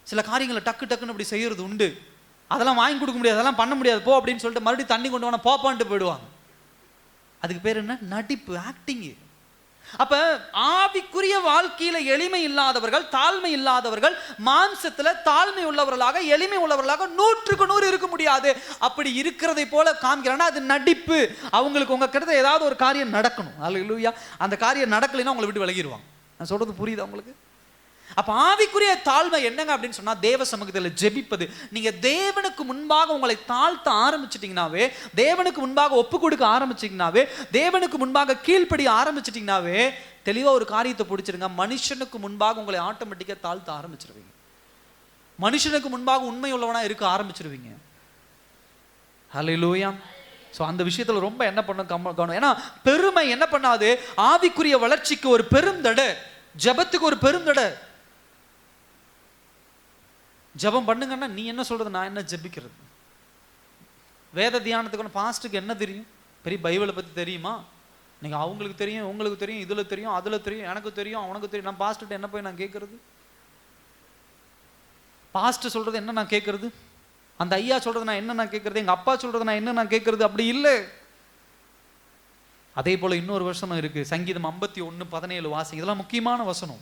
சில காரியங்களை டக்குன்னு அப்படி செய்யறது உண்டு. அதெல்லாம் வாங்கி கொடுக்க முடியாது, அதெல்லாம் பண்ண முடியாது, போ அப்படின்னு சொல்லிட்டு மறுபடியும் தண்ணி கொண்டு வாங்க போப்பான்ட்டு போயிடுவாங்க. அதுக்கு பேர் என்ன? நடிப்பு, ஆக்டிங். அப்ப ஆவிக்குரிய வாழ்க்கையில எளிமை இல்லாதவர்கள், தாழ்மை இல்லாதவர்கள் மாம்சத்துல தாழ்மை உள்ளவர்களாக எளிமை உள்ளவர்களாக 100க்கு 100 இருக்க முடியாது. அப்படி இருக்கிறதை போல காண்கிறான்னா அது நடிப்பு. அவங்களுக்கு உங்க கிட்ட ஏதாவது ஒரு காரியம் நடக்கணும், அல்லேலூயா, அந்த காரியம் நடக்கலைன்னா உங்களை விட்டு விலகிடுவாங்க. நான் சொல்றது புரியுதா உங்களுக்கு? அப்ப ஆவிக்குரிய தாழ்மை என்னங்க அப்படின்னு சொன்னா, தேவ சமூகத்தில் ஜெபிப்பது. நீங்க தேவனுக்கு முன்பாக உங்களை தாழ்த்த ஆரம்பிச்சிட்டீங்கன்னாவே, தேவனுக்கு முன்பாக ஒப்பு கொடுக்க ஆரம்பிச்சிங்கனாவே, தேவனுக்கு முன்பாக கீழ்ப்படி ஆரம்பிச்சிட்டீங்கன்னாவே, தெளிவா ஒரு காரியத்தை பிடிச்சிருங்க, மனுஷனுக்கு முன்பாக உங்களை ஆட்டோமேட்டிக்கா தாழ்த்த ஆரம்பிச்சிருவீங்க. மனுஷனுக்கு முன்பாக உண்மை உள்ளவனா இருக்க ஆரம்பிச்சிருவீங்க. ஹல்லேலூயா. ஸோ அந்த விஷயத்துல ரொம்ப என்ன பண்ண கவனம். ஏன்னா பெருமை என்ன பண்ணாது, ஆவிக்குரிய வளர்ச்சிக்கு ஒரு பெரும் தடை, ஜெபத்துக்கு ஒரு பெரும் தடை. ஜெபம் பண்ணுங்கன்னா நீ என்ன சொல்றது, நான் என்ன ஜெபிக்கிறது? வேத தியானத்துக்கு பாஸ்ட்டுக்கு என்ன தெரியும்? பெரிய பைபிளை பத்தி தெரியுமா? நீங்க அவங்களுக்கு தெரியும், உங்களுக்கு தெரியும், இதுல தெரியும், அதுல தெரியும், எனக்கு தெரியும், அவனுக்கு தெரியும். நான் பாஸ்ட்டு என்ன போய் நான் கேட்கறது? பாஸ்ட் சொல்றது என்ன நான் கேட்கறது? அந்த ஐயா சொல்றது நான் என்ன நான் கேட்கறது? எங்க அப்பா சொல்றது நான் என்ன நான் கேட்கறது? அப்படி இல்லை. அதே போல இன்னொரு வசனம் இருக்கு, சங்கீதம் 51:17 வாசிங்க. இதெல்லாம் முக்கியமான வசனம்.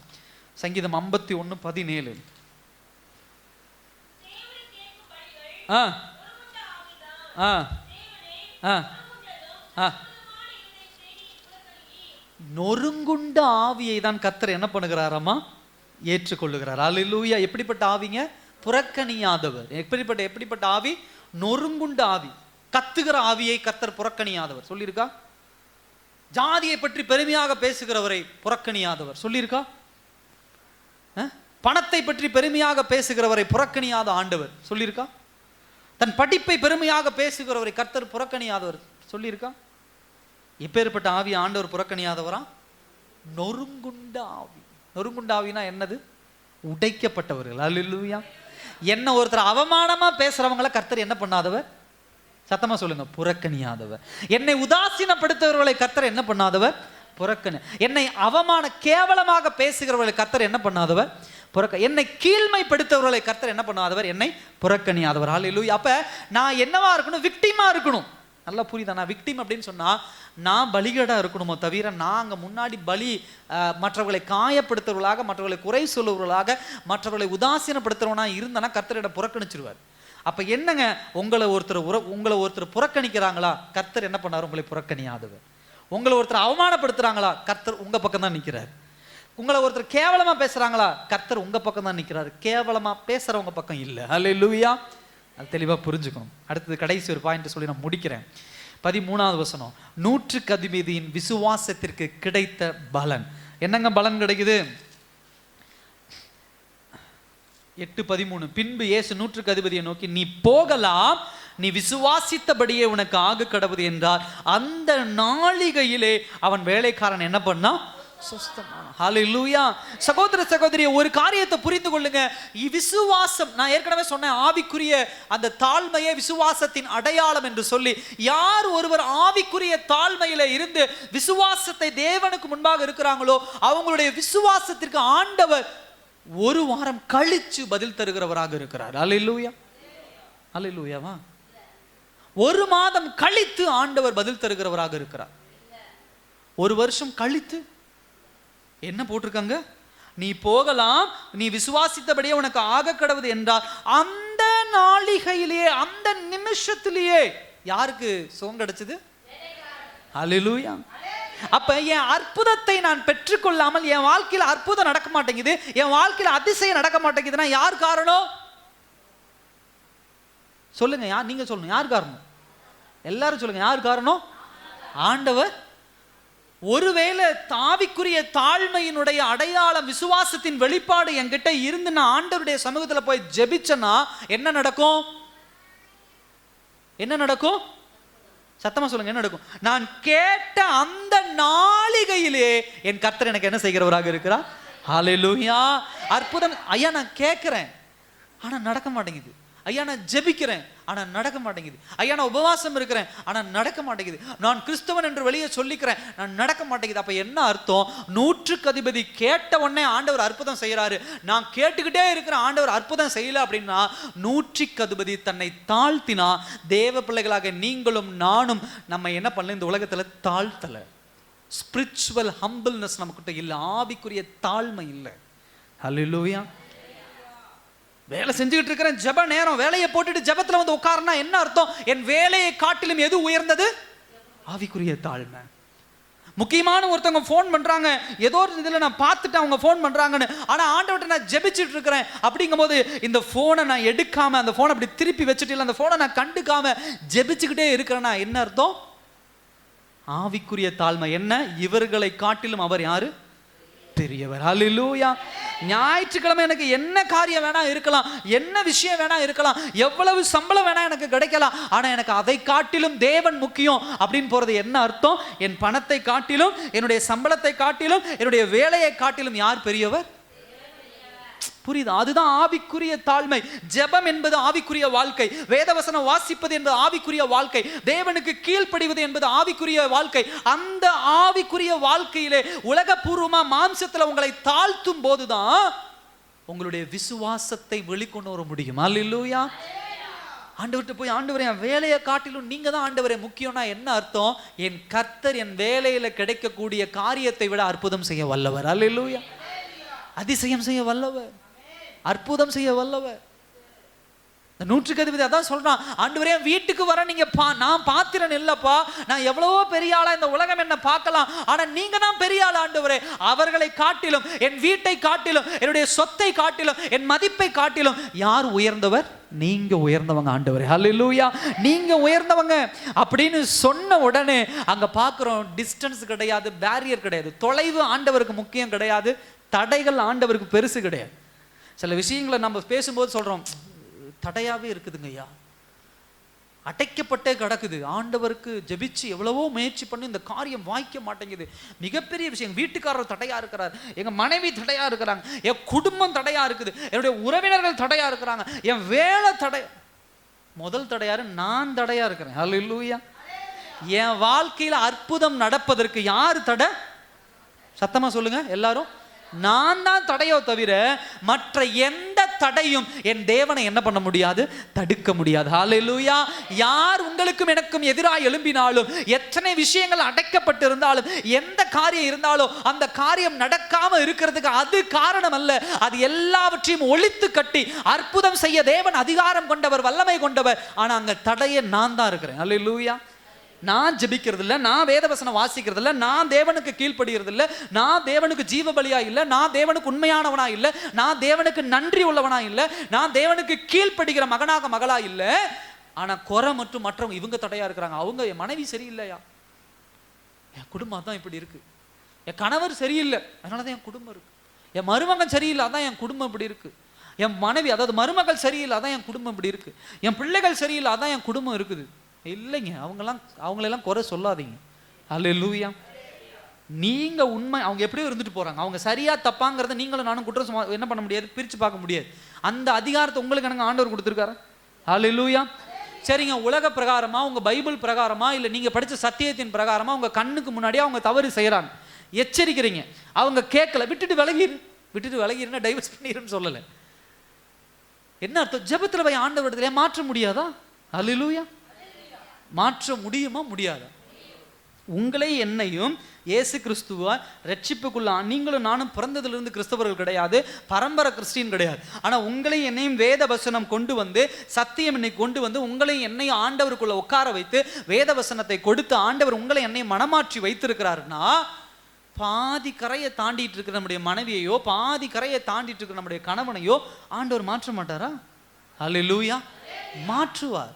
சங்கீதம் 51:17. நொறுங்குண்ட ஆவியை தான் கர்த்தர் என்ன பண்ணுகிறாராமா? ஏற்றுக்கொள்ளுகிறார். அல்லேலூயா. எப்படிப்பட்ட ஆவிங்க? புறக்கணியாதவர். எப்படிப்பட்ட ஆவி? நொறுங்குண்ட ஆவி, கத்துகிற ஆவியை கர்த்தர் புறக்கணியாதவர் சொல்லியிருக்கா? ஜாதியை பற்றி பெருமையாக பேசுகிறவரை புறக்கணியாதவர் சொல்லியிருக்கா? பணத்தை பற்றி பெருமையாக பேசுகிறவரை புறக்கணியாத ஆண்டவர் சொல்லியிருக்கா? தன் படிப்பை பெருமையாக பேசுகிறவரை கர்த்தர் புறக்கணியாதவர் சொல்லியிருக்கா? எப்பேற்பட்ட ஆவி ஆண்டவர் புறக்கணியாதவரா? நொறுங்குண்ட ஆவி. நொறுங்குண்ட ஆவினா என்னது? உடைக்கப்பட்டவர்கள். அல்லேலூயா. என்ன ஒருத்தர் அவமானமா பேசுறவங்களை கர்த்தர் என்ன பண்ணாதவர்? சத்தமா சொல்லுங்க, புறக்கணியாதவர். என்னை உதாசீனப்படுத்துகிறவர்களை கர்த்தர் என்ன பண்ணாதவர்? புறக்கணி. என்னை கேவலமாக பேசுகிறவர்களை கர்த்தர் என்ன பண்ணாதவர்? என்னை கீழ்மைப்படுத்துகிறவர்களை கர்த்தர் என்ன பண்ணாதவர்? என்னை புறக்கணியாதவர். அல்லேலூயா. அப்ப நான் என்னவா இருக்கணும்? விக்டிமா இருக்கணும். நல்லா புரியுதா? நான் விக்டிம் அப்படின்னு சொன்னா நான் பலிகடா இருக்கணுமோ தவிர, நான் அங்க முன்னாடி பலி மற்றவர்களை காயப்படுத்துறவர்களாக, மற்றவர்களை குறை சொல்லுவர்களாக, மற்றவர்களை உதாசீனப்படுத்துறவனா இருந்தனா கர்த்தரிடம் புறக்கணிச்சிருவார். அப்ப என்னங்க, உங்களை ஒருத்தர் புறக்கணிக்கிறாங்களா, கர்த்தர் என்ன பண்ணாரு? உங்களை புறக்கணியாதவர். உங்களை ஒருத்தர் அவமானப்படுத்துறாங்களா, கர்த்தர் உங்க பக்கம் தான் நிற்கிறார். உங்களை ஒருத்தர் கேவலமா பேசுறாங்களா, கர்த்தர் உங்க பக்கம் தான் நிற்கிறார். கேவலமா பேசுறவங்க பக்கம் இல்லை. அல்லேலூயா. அது தெளிவா புரிஞ்சுக்கணும். அடுத்தது கடைசி ஒரு பாயிண்ட் சொல்லி நான் முடிக்கிறேன். 13வது வசனம், 100க்கு அதிபதியின் விசுவாசத்திற்கு கிடைத்த பலன். என்னங்க பலன் கிடைக்குது? 8:13. பின்பு இயேசு 100க்கு அதிபதியை நோக்கி, நீ போகலாம், நீ விசுவாசித்தபடியே உனக்கு ஆக கடவுது என்றார். அந்த நாளிகையிலே அவன் வேலைக்காரன் என்ன பண்ணா? சுஸ்தமான. ஹல்லேலூயா. சகோதர சகோதரியே, ஒரு காரியத்தை புரிந்து கொள்ளுங்க. விசுவாசம், நான் ஏற்கனவே சொன்னேன், ஆவிக்குரிய அந்த தாழ்மையே விசுவாசத்தின் அடையாளம் என்று சொல்லி, யார் ஒருவர் ஆவிக்குரிய தாழ்மையில இருந்து விசுவாசத்தை தேவனுக்கு முன்பாக இருக்கிறாங்களோ அவங்களுடைய விசுவாசத்திற்கு ஆண்டவர் ஒரு வாரம் கழிச்சு பதில் தருகிறவராக இருக்கிறார். அல்லேலூயா. அல்லேலூயாவா? ஒரு மாதம் கழித்து ஆண்டவர் பதில் தருகிறவராக இருக்கிறார். ஒரு வருஷம் கழித்து என்ன போட்டிருக்காங்க? நீ போகலாம், நீ விசுவாசித்தபடியே உனக்கு ஆக கடவுது என்றார். அந்த நாளிகையிலேயே, அந்த நிமிஷத்திலேயே யாருக்கு சுகம் கிடைச்சது? அல்லேலூயா. அப்ப என் அற்புதத்தை நான் பெற்றுக்கொள்ளாமல் என் வாழ்க்கையில் அற்புதம் நடக்க மாட்டேங்குது, என் வாழ்க்கையில் அதிசயம் நடக்க மாட்டேங்குதுன்னா யார் காரணம்? சொல்லுங்க. நீங்க சொல்லணும், யார் காரணம்? எல்லாரும் சொல்லுங்க, யார் காரணம்? ஆண்டவர். ஒருவேளை ஆவிக்குரிய தாழ்மையினுடைய அடையாளம், விசுவாசத்தின் வெளிப்பாடு என்கிட்ட இருந்து நான் ஆண்டவருடைய சமூகத்துல போய் ஜெபிச்சேன்னா என்ன நடக்கும்? என்ன நடக்கும்? சத்தமா சொல்லுங்க, என்ன நடக்கும்? நான் கேட்ட அந்த நாளிகையிலே என் கர்த்தர் எனக்கு என்ன செய்கிறவராக இருக்கிறார்? ஹல்லேலூயா. அற்புதம். ஐயா நான் கேட்கிறேன் ஆனா நடக்க மாட்டேங்குது. ஐயா நான் ஜெபிக்கிறேன் ஆனா நடக்க மாட்டேங்குது. ஐயா நான் உபவாசம் இருக்கிறேன் ஆனா நடக்க மாட்டேங்குது. நான் கிறிஸ்தவன் என்று வெளியே சொல்லிக்கிறேன், நான் நடக்க மாட்டேங்குது. அப்ப என்ன அர்த்தம்? 100க்கு அதிபதி கேட்ட உடனே ஆண்டவர் அற்புதம் செய்யறாரு, நான் கேட்டுக்கிட்டே இருக்கிற ஆண்டவர் அற்புதம் செய்யல அப்படின்னா 100க்கு அதிபதி தன்னை தாழ்த்தினா, தேவ பிள்ளைகளாக நீங்களும் நானும் நம்ம என்ன பண்ணல? இந்த உலகத்துல தாழ்த்தல. ஸ்பிரிச்சுவல் ஹம்பிள்னஸ் நமக்கிட்ட இல்லை, ஆவிக்குரிய தாழ்மை இல்லை. ஹல்லேலூயா. வேலை செஞ்சுக்கிட்டு இருக்கிறேன், ஜெப நேரம், வேலையை போட்டுட்டு ஜெபத்துல வந்து உட்கார்னா என்ன அர்த்தம்? என் வேலையை காட்டிலும் எது உயர்ந்தது? ஆவிக்குரிய தாழ்மை. முக்கியமான ஒருத்தவங்க ஃபோன் பண்றாங்க, ஏதோ ஒரு இதில் நான் பார்த்துட்டு அவங்க ஃபோன் பண்றாங்கன்னு, ஆனால் ஆண்டவர்கிட்ட நான் ஜெபிச்சுட்டு இருக்கிறேன். அப்படிங்கும்போது இந்த ஃபோனை நான் எடுக்காம, அந்த ஃபோனை அப்படி திருப்பி வச்சுட்டு இல்லை அந்த ஃபோனை நான் கண்டுக்காம ஜெபிச்சுக்கிட்டே இருக்கிறேன்னா என்ன அர்த்தம்? ஆவிக்குரிய தாழ்மை. என்ன? இவர்களை காட்டிலும் அவர் யாரு? பெரியவர். ஹல்லேலூயா. ஞாயிற்றுக்கிழமை எனக்கு என்ன காரியம் வேணா இருக்கலாம், என்ன விஷயம் வேணா இருக்கலாம், எவ்வளவு சம்பளம் வேணா எனக்கு கிடைக்கலாம், ஆனா எனக்கு அதை காட்டிலும் தேவன் முக்கியம் அப்படின்னு போறது என்ன அர்த்தம்? என் பணத்தை காட்டிலும், என்னுடைய சம்பளத்தை காட்டிலும், என்னுடைய வேலையை காட்டிலும் யார் பெரியவர்? புரியுது? அதுதான் ஆவிக்குரிய தாழ்மை. ஜெபம் என்பது ஆவிக்குரிய வாழ்க்கை, வேதவசனம் வாசிப்பது என்பது ஆவிக்குரிய வாழ்க்கை, தேவனுக்கு கீழ்ப்படிவது என்பது ஆவிக்குரிய வாழ்க்கை. அந்த ஆவிக்குரிய வாழ்க்கையிலே உலகபூர்வமா மாம்சத்துல உங்களை தாழ்த்தும் போதுதான் உங்களுடைய விசுவாசத்தை வெளிக்கொண்டு வர முடியும். அல்லேலூயா. ஆண்டவர்கிட்ட போய், ஆண்டவரே என் வேலையை காட்டிலும் நீங்க தான் ஆண்டவரே முக்கியம்னா என்ன அர்த்தம்? என் கர்த்தர் என் வேலையில கிடைக்கக்கூடிய காரியத்தை விட அற்புதம் செய்ய வல்லவர். அல்லேலூயா. அதிசயம் செய்ய வல்லவர், அற்புதம் செய்ய வல்லவர். இந்த 100க்கு அதிபதி அதான் சொல்றான், ஆண்டவரே வீட்டுக்கு வர நீங்க நான் பாத்திரன் இல்லப்பா, நான் எவ்வளவோ பெரிய ஆளா இந்த உலகம் என்ன பார்க்கலாம், ஆனா நீங்க தான் பெரிய ஆள் ஆண்டவரே. அவர்களை காட்டிலும், என் வீட்டை காட்டிலும், என்னுடைய சொத்தை காட்டிலும், என் மதிப்பை காட்டிலும் யார் உயர்ந்தவர்? நீங்க உயர்ந்தவங்க ஆண்டவரே. ஹல்லேலூயா. நீங்க உயர்ந்தவங்க அப்படின்னு சொன்ன உடனே அங்க பார்க்கிறோம், டிஸ்டன்ஸ் கிடையாது, பேரியர் கிடையாது, தொலைவு ஆண்டவருக்கு முக்கியம் கிடையாது, தடைகள் ஆண்டவருக்கு பெருசு கிடையாது. சில விஷயங்களை நம்ம பேசும்போது சொல்றோம், தடையாவே இருக்குதுங்க ஐயா, அடைக்கப்பட்டே கிடக்குது, ஆண்டவருக்கு ஜெபிச்சு எவ்வளவோ முயற்சி பண்ணி இந்த காரியம் வாய்க்க மாட்டேங்குது. மிகப்பெரிய விஷயம், வீட்டுக்காரர் தடையா இருக்கிறார், எங்க மனைவி தடையா இருக்கிறாங்க, என் குடும்பம் தடையா இருக்குது, என்னுடைய உறவினர்கள் தடையா இருக்கிறாங்க, என் வேலை தடை. முதல் தடையாரு நான் தடையா இருக்கிறேன். ஹல்லேலூயா. என் வாழ்க்கையில அற்புதம் நடப்பதற்கு யாரு தடை? சத்தமா சொல்லுங்க எல்லாரும். நான் தான் தடையோ தவிர மற்ற எந்த தடையும் என் தேவனை என்ன பண்ண முடியாது? தடுக்க முடியாது. ஹல்லேலூயா. யார் உங்களுக்கும் எனக்கும் எதிராக எழும்பினாலும், எத்தனை விஷயங்கள் அடைக்கப்பட்டு இருந்தாலும், எந்த காரியம் இருந்தாலும், அந்த காரியம் நடக்காம இருக்கிறதுக்கு அது காரணம் அல்ல. அது எல்லாவற்றையும் ஒழித்து கட்டி அற்புதம் செய்ய தேவன் அதிகாரம் கொண்டவர், வல்லமை கொண்டவர். ஆனா அங்க தடையை நான் தான் இருக்கிறேன். ஹல்லேலூயா. நான் ஜெபிக்கிறது இல்லை, நான் வேதவசனம் வாசிக்கிறது இல்லை, நான் தேவனுக்கு கீழ்ப்படுகிறது இல்லை, நான் தேவனுக்கு ஜீவ பலியா இல்லை, நான் தேவனுக்கு உண்மையானவனா இல்லை, நான் தேவனுக்கு நன்றி உள்ளவனா இல்லை, நான் தேவனுக்கு கீழ்ப்படுகிற மகனாக மகளா இல்லை. ஆனா குறை மற்றும் மற்றவங்க இவங்க தடையா இருக்கிறாங்க. அவங்க, என் மனைவி சரியில்லையா, என் குடும்பம் தான் இப்படி இருக்கு, என் கணவர் சரியில்லை அதனாலதான் என் குடும்பம் இருக்கு, என் மருமகன் சரியில்லை அதான் என் குடும்பம் இப்படி இருக்கு, என் மனைவி அதாவது மருமகள் சரியில்லை அதான் என் குடும்பம் இப்படி இருக்கு, என் பிள்ளைகள் சரியில்லை அதான் என் குடும்பம் இருக்குது. இல்லைங்க, அவங்களெல்லாம் குறை சொல்லாதீங்க. அல்லேலூயா. நீங்க உண்மை, அவங்க எப்படியோ இருந்துட்டு போறாங்க, அவங்க சரியா தப்பாங்கிறத நீங்களும் நானும் குற்றம் என்ன பண்ண முடியாது, பிரிச்சு பார்க்க முடியாது. அந்த அதிகாரத்தை உங்களுக்கு எனக்கு ஆண்டவர் கொடுத்துருக்காரு. அல்லேலூயா. சரிங்க, உலக பிரகாரமா, உங்க பைபிள் பிரகாரமா, இல்ல நீங்க படிச்ச சத்தியத்தின் பிரகாரமா உங்க கண்ணுக்கு முன்னாடியே அவங்க தவறு செய்யறாங்க, எச்சரிக்கிறீங்க, அவங்க கேட்கல, விட்டுட்டு விலகிருன்னா டைவர்ஸ் பண்ணிருன்னு சொல்லல. என்ன அர்த்தம்? ஜெபத்துல போய் ஆண்டவரிடத்திலே மாற்ற முடியாதா? அல்லேலூயா. மாற்ற முடியுமா? முடியாதா? உங்களை என்னையும் இயேசு கிறிஸ்துவா ரட்சிப்புக்குள்ள நீங்களும் நானும் பிறந்ததிலிருந்து கிறிஸ்தவர்கள் கிடையாது, பரம்பரை கிறிஸ்டின் கிடையாது. ஆனா உங்களையும் என்னையும் வேத வசனம் கொண்டு வந்து, சத்தியம் என்னை கொண்டு வந்து உங்களையும் என்னையும் ஆண்டவருக்குள்ள உட்கார வைத்து வேத வசனத்தை கொடுத்து ஆண்டவர் உங்களை என்னையும் மனமாற்றி வைத்திருக்கிறாருன்னா, பாதி கரையை தாண்டிட்டு இருக்கிற நம்முடைய மனைவியையோ, பாதி கரையை தாண்டிட்டு இருக்கிற நம்முடைய கணவனையோ ஆண்டவர் மாற்ற மாட்டாரா? அல்லேலூயா. மாற்றுவார்.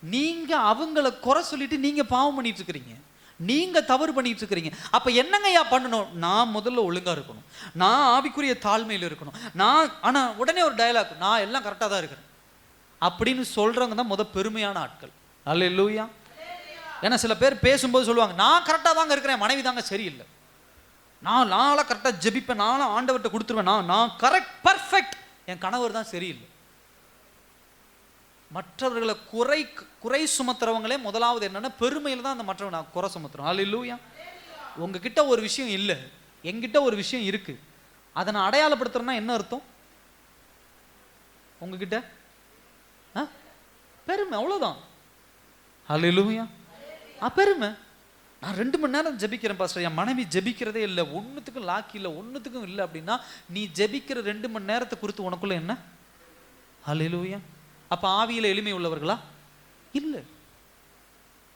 நீங்க அவங்கள குறை சொல்லிட்டு நீங்க பாவம் பண்ணிட்டு இருக்கிறீங்க, நீங்க தவறு பண்ணிட்டு இருக்கிறீங்க. அப்ப என்னங்கய்யா பண்ணணும்? நான் முதல்ல ஒழுங்கா இருக்கணும், நான் ஆவிக்குரிய தாழ்மையில் இருக்கணும், ஆனா உடனே ஒரு டயலாக், நான் எல்லாம் கரெக்டா தான் இருக்கிறேன் அப்படின்னு சொல்றவங்க தான் பெருமையான ஆட்கள். அல்லேலூயா. ஏன்னா சில பேர் பேசும்போது சொல்லுவாங்க, நான் கரெக்டா தாங்க இருக்கிறேன், மனைவி தாங்க சரியில்லை, நான்லாம் கரெக்டா ஜெபிப்பேன், நானும் ஆண்டவர்கிட்ட கொடுத்துருவேன், நான் கரெக்ட் பர்ஃபெக்ட், என் கணவர் தான் சரியில்லை. மற்றவர்களை குறை சுமத்துறவங்களே முதலாவது என்னன்னா பெருமையில தான் அந்த மற்றவங்க நான் குறை சுமத்துறோம். அல்லேலூயா. உங்ககிட்ட ஒரு விஷயம் இல்லை, என்கிட்ட ஒரு விஷயம் இருக்கு, அதை நான் அடையாளப்படுத்துறேன்னா என்ன அர்த்தம்? உங்ககிட்ட பெருமை, அவ்வளவுதான். அல்லேலூயா. பெருமை. நான் 2 மணி நேரம் ஜெபிக்கிறேன் பாஸ்டர், என் மனைவி ஜெபிக்கிறதே இல்லை, ஒன்னுத்துக்கும் லாக்கி இல்லை, ஒன்னுத்துக்கும் இல்லை அப்படின்னா நீ ஜெபிக்கிற 2 மணி நேரத்தை குறித்து உனக்குள்ள என்ன? அல்லேலூயா. அப்ப ஆவியில எளிமை உள்ளவர்களா? இல்லை.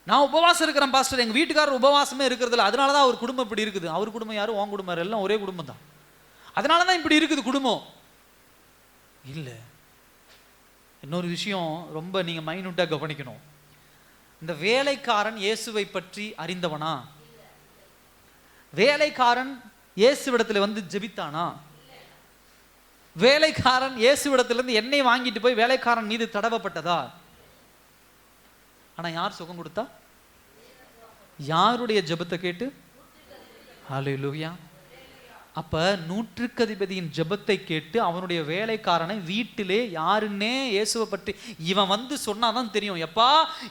நான் உபவாசம் இருக்கிறேன் பாஸ்டர், எங்கள் வீட்டுக்காரர் உபவாசமே இருக்கிறதில்ல, அதனால தான் அவர் குடும்பம் இப்படி இருக்குது. அவர் குடும்பம் யாரும், உன் குடும்பம் எல்லாம் ஒரே குடும்பம் தான், அதனால தான் இப்படி இருக்குது குடும்பம். இல்லை, இன்னொரு விஷயம் ரொம்ப நீங்கள் மைனூட்டாக கவனிக்கணும். இந்த வேலைக்காரன் இயேசுவை பற்றி அறிந்தவனா? வேலைக்காரன் இயேசுவிடத்தில் வந்து ஜெபித்தானா? வேலைக்காரன் இயேசுவிடத்திலிருந்து எண்ணெய் வாங்கிட்டு போய் வேலைக்காரன் மீது தடவப்பட்டதா? ஆனா யார் சுகம் கொடுத்தா? யாருடைய ஜெபத்தை கேட்டு? ஹல்லேலூயா. அப்ப நூற்றுக்கு அதிபதியின் ஜெபத்தை கேட்டு அவனுடைய வேலைக்காரனை வீட்டிலே யாருன்னே இயேசுவை பற்றி இவன் வந்து சொன்னாதான் தெரியும். எப்பா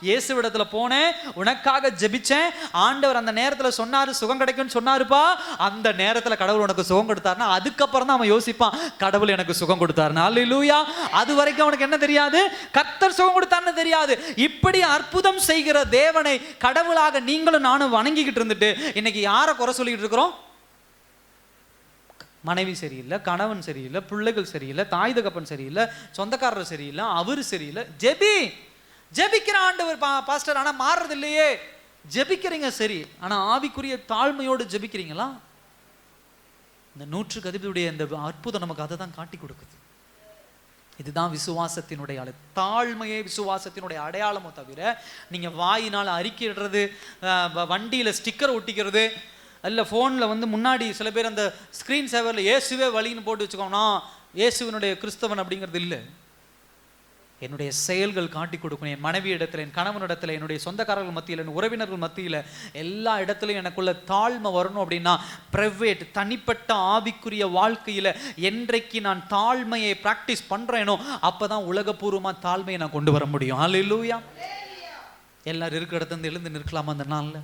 இயேசுவிடத்துல போனேன், உனக்காக ஜெபிச்சேன், ஆண்டவர் அந்த நேரத்துல சொன்னாரு சுகம் கிடைக்கும்னு சொன்னாருப்பா, அந்த நேரத்துல கடவுள் உனக்கு சுகம் கொடுத்தாருன்னா அதுக்கப்புறம் தான் அவன் யோசிப்பான் கடவுள் எனக்கு சுகம் கொடுத்தாருன்னு. ஹல்லேலூயா. அது வரைக்கும் அவனுக்கு என்ன தெரியாது? கர்த்தர் சுகம் கொடுத்தாருன்னு தெரியாது. இப்படி அற்புதம் செய்கிற தேவனை கடவுளாக நீங்களும் நானும் வணங்கிக்கிட்டு இருந்துட்டு இன்னைக்கு யாரை குறை சொல்லிக்கிட்டு இருக்கிறோம்? மனைவி சரியில்லை, கணவன் சரியில்லை, பிள்ளைகள் சரியில்லை, தாய் தகப்பன் சரியில்லை, சொந்தக்காரர் சரியில்லை, அவரு சரியில்லை. ஜெபிக்கிற ஆண்டவர் பாஸ்டர், ஆனா மாறுறது இல்லையே. ஜெபிக்கிறீங்க சரி, ஆனா ஆவிக்குரிய தாழ்மையோடு ஜெபிக்கிறீங்களா? இந்த நூற்றுக்கு அதிபதியுடைய இந்த அற்புதம் நமக்கு அதை தான் காட்டி கொடுக்குது. இதுதான் விசுவாசத்தினுடைய தாழ்மையே விசுவாசத்தினுடைய அடையாளமோ தவிர நீங்க வாயினால் அறிக்கையிடுறது, வண்டியில ஸ்டிக்கர் ஒட்டிக்கிறது, இல்லை ஃபோனில் வந்து முன்னாடி சில பேர் அந்த ஸ்க்ரீன் சேவரில் இயேசுவே வழின்னு போட்டு வச்சுக்கோனா இயேசுவினுடைய கிறிஸ்தவன் அப்படிங்கிறது இல்லை. என்னுடைய செயல்கள் காட்டி கொடுக்கணும். என் மனைவி இடத்துல, என் கணவனிடத்தில், என்னுடைய சொந்தக்காரர்கள் மத்தியில், என் உறவினர்கள் மத்தியில், எல்லா இடத்துலையும் எனக்குள்ள தாழ்மை வரணும். அப்படின்னா பிரைவேட் தனிப்பட்ட ஆவிக்குரிய வாழ்க்கையில் என்றைக்கு நான் தாழ்மையை ப்ராக்டிஸ் பண்ணுறேனோ அப்போ தான் உலகபூர்வமாக தாழ்மையை நான் கொண்டு வர முடியும். ஹல்லேலூயா. எல்லாரும் இருக்கிற இடத்துல எழுந்து நிற்கலாமா அந்த நாளில்?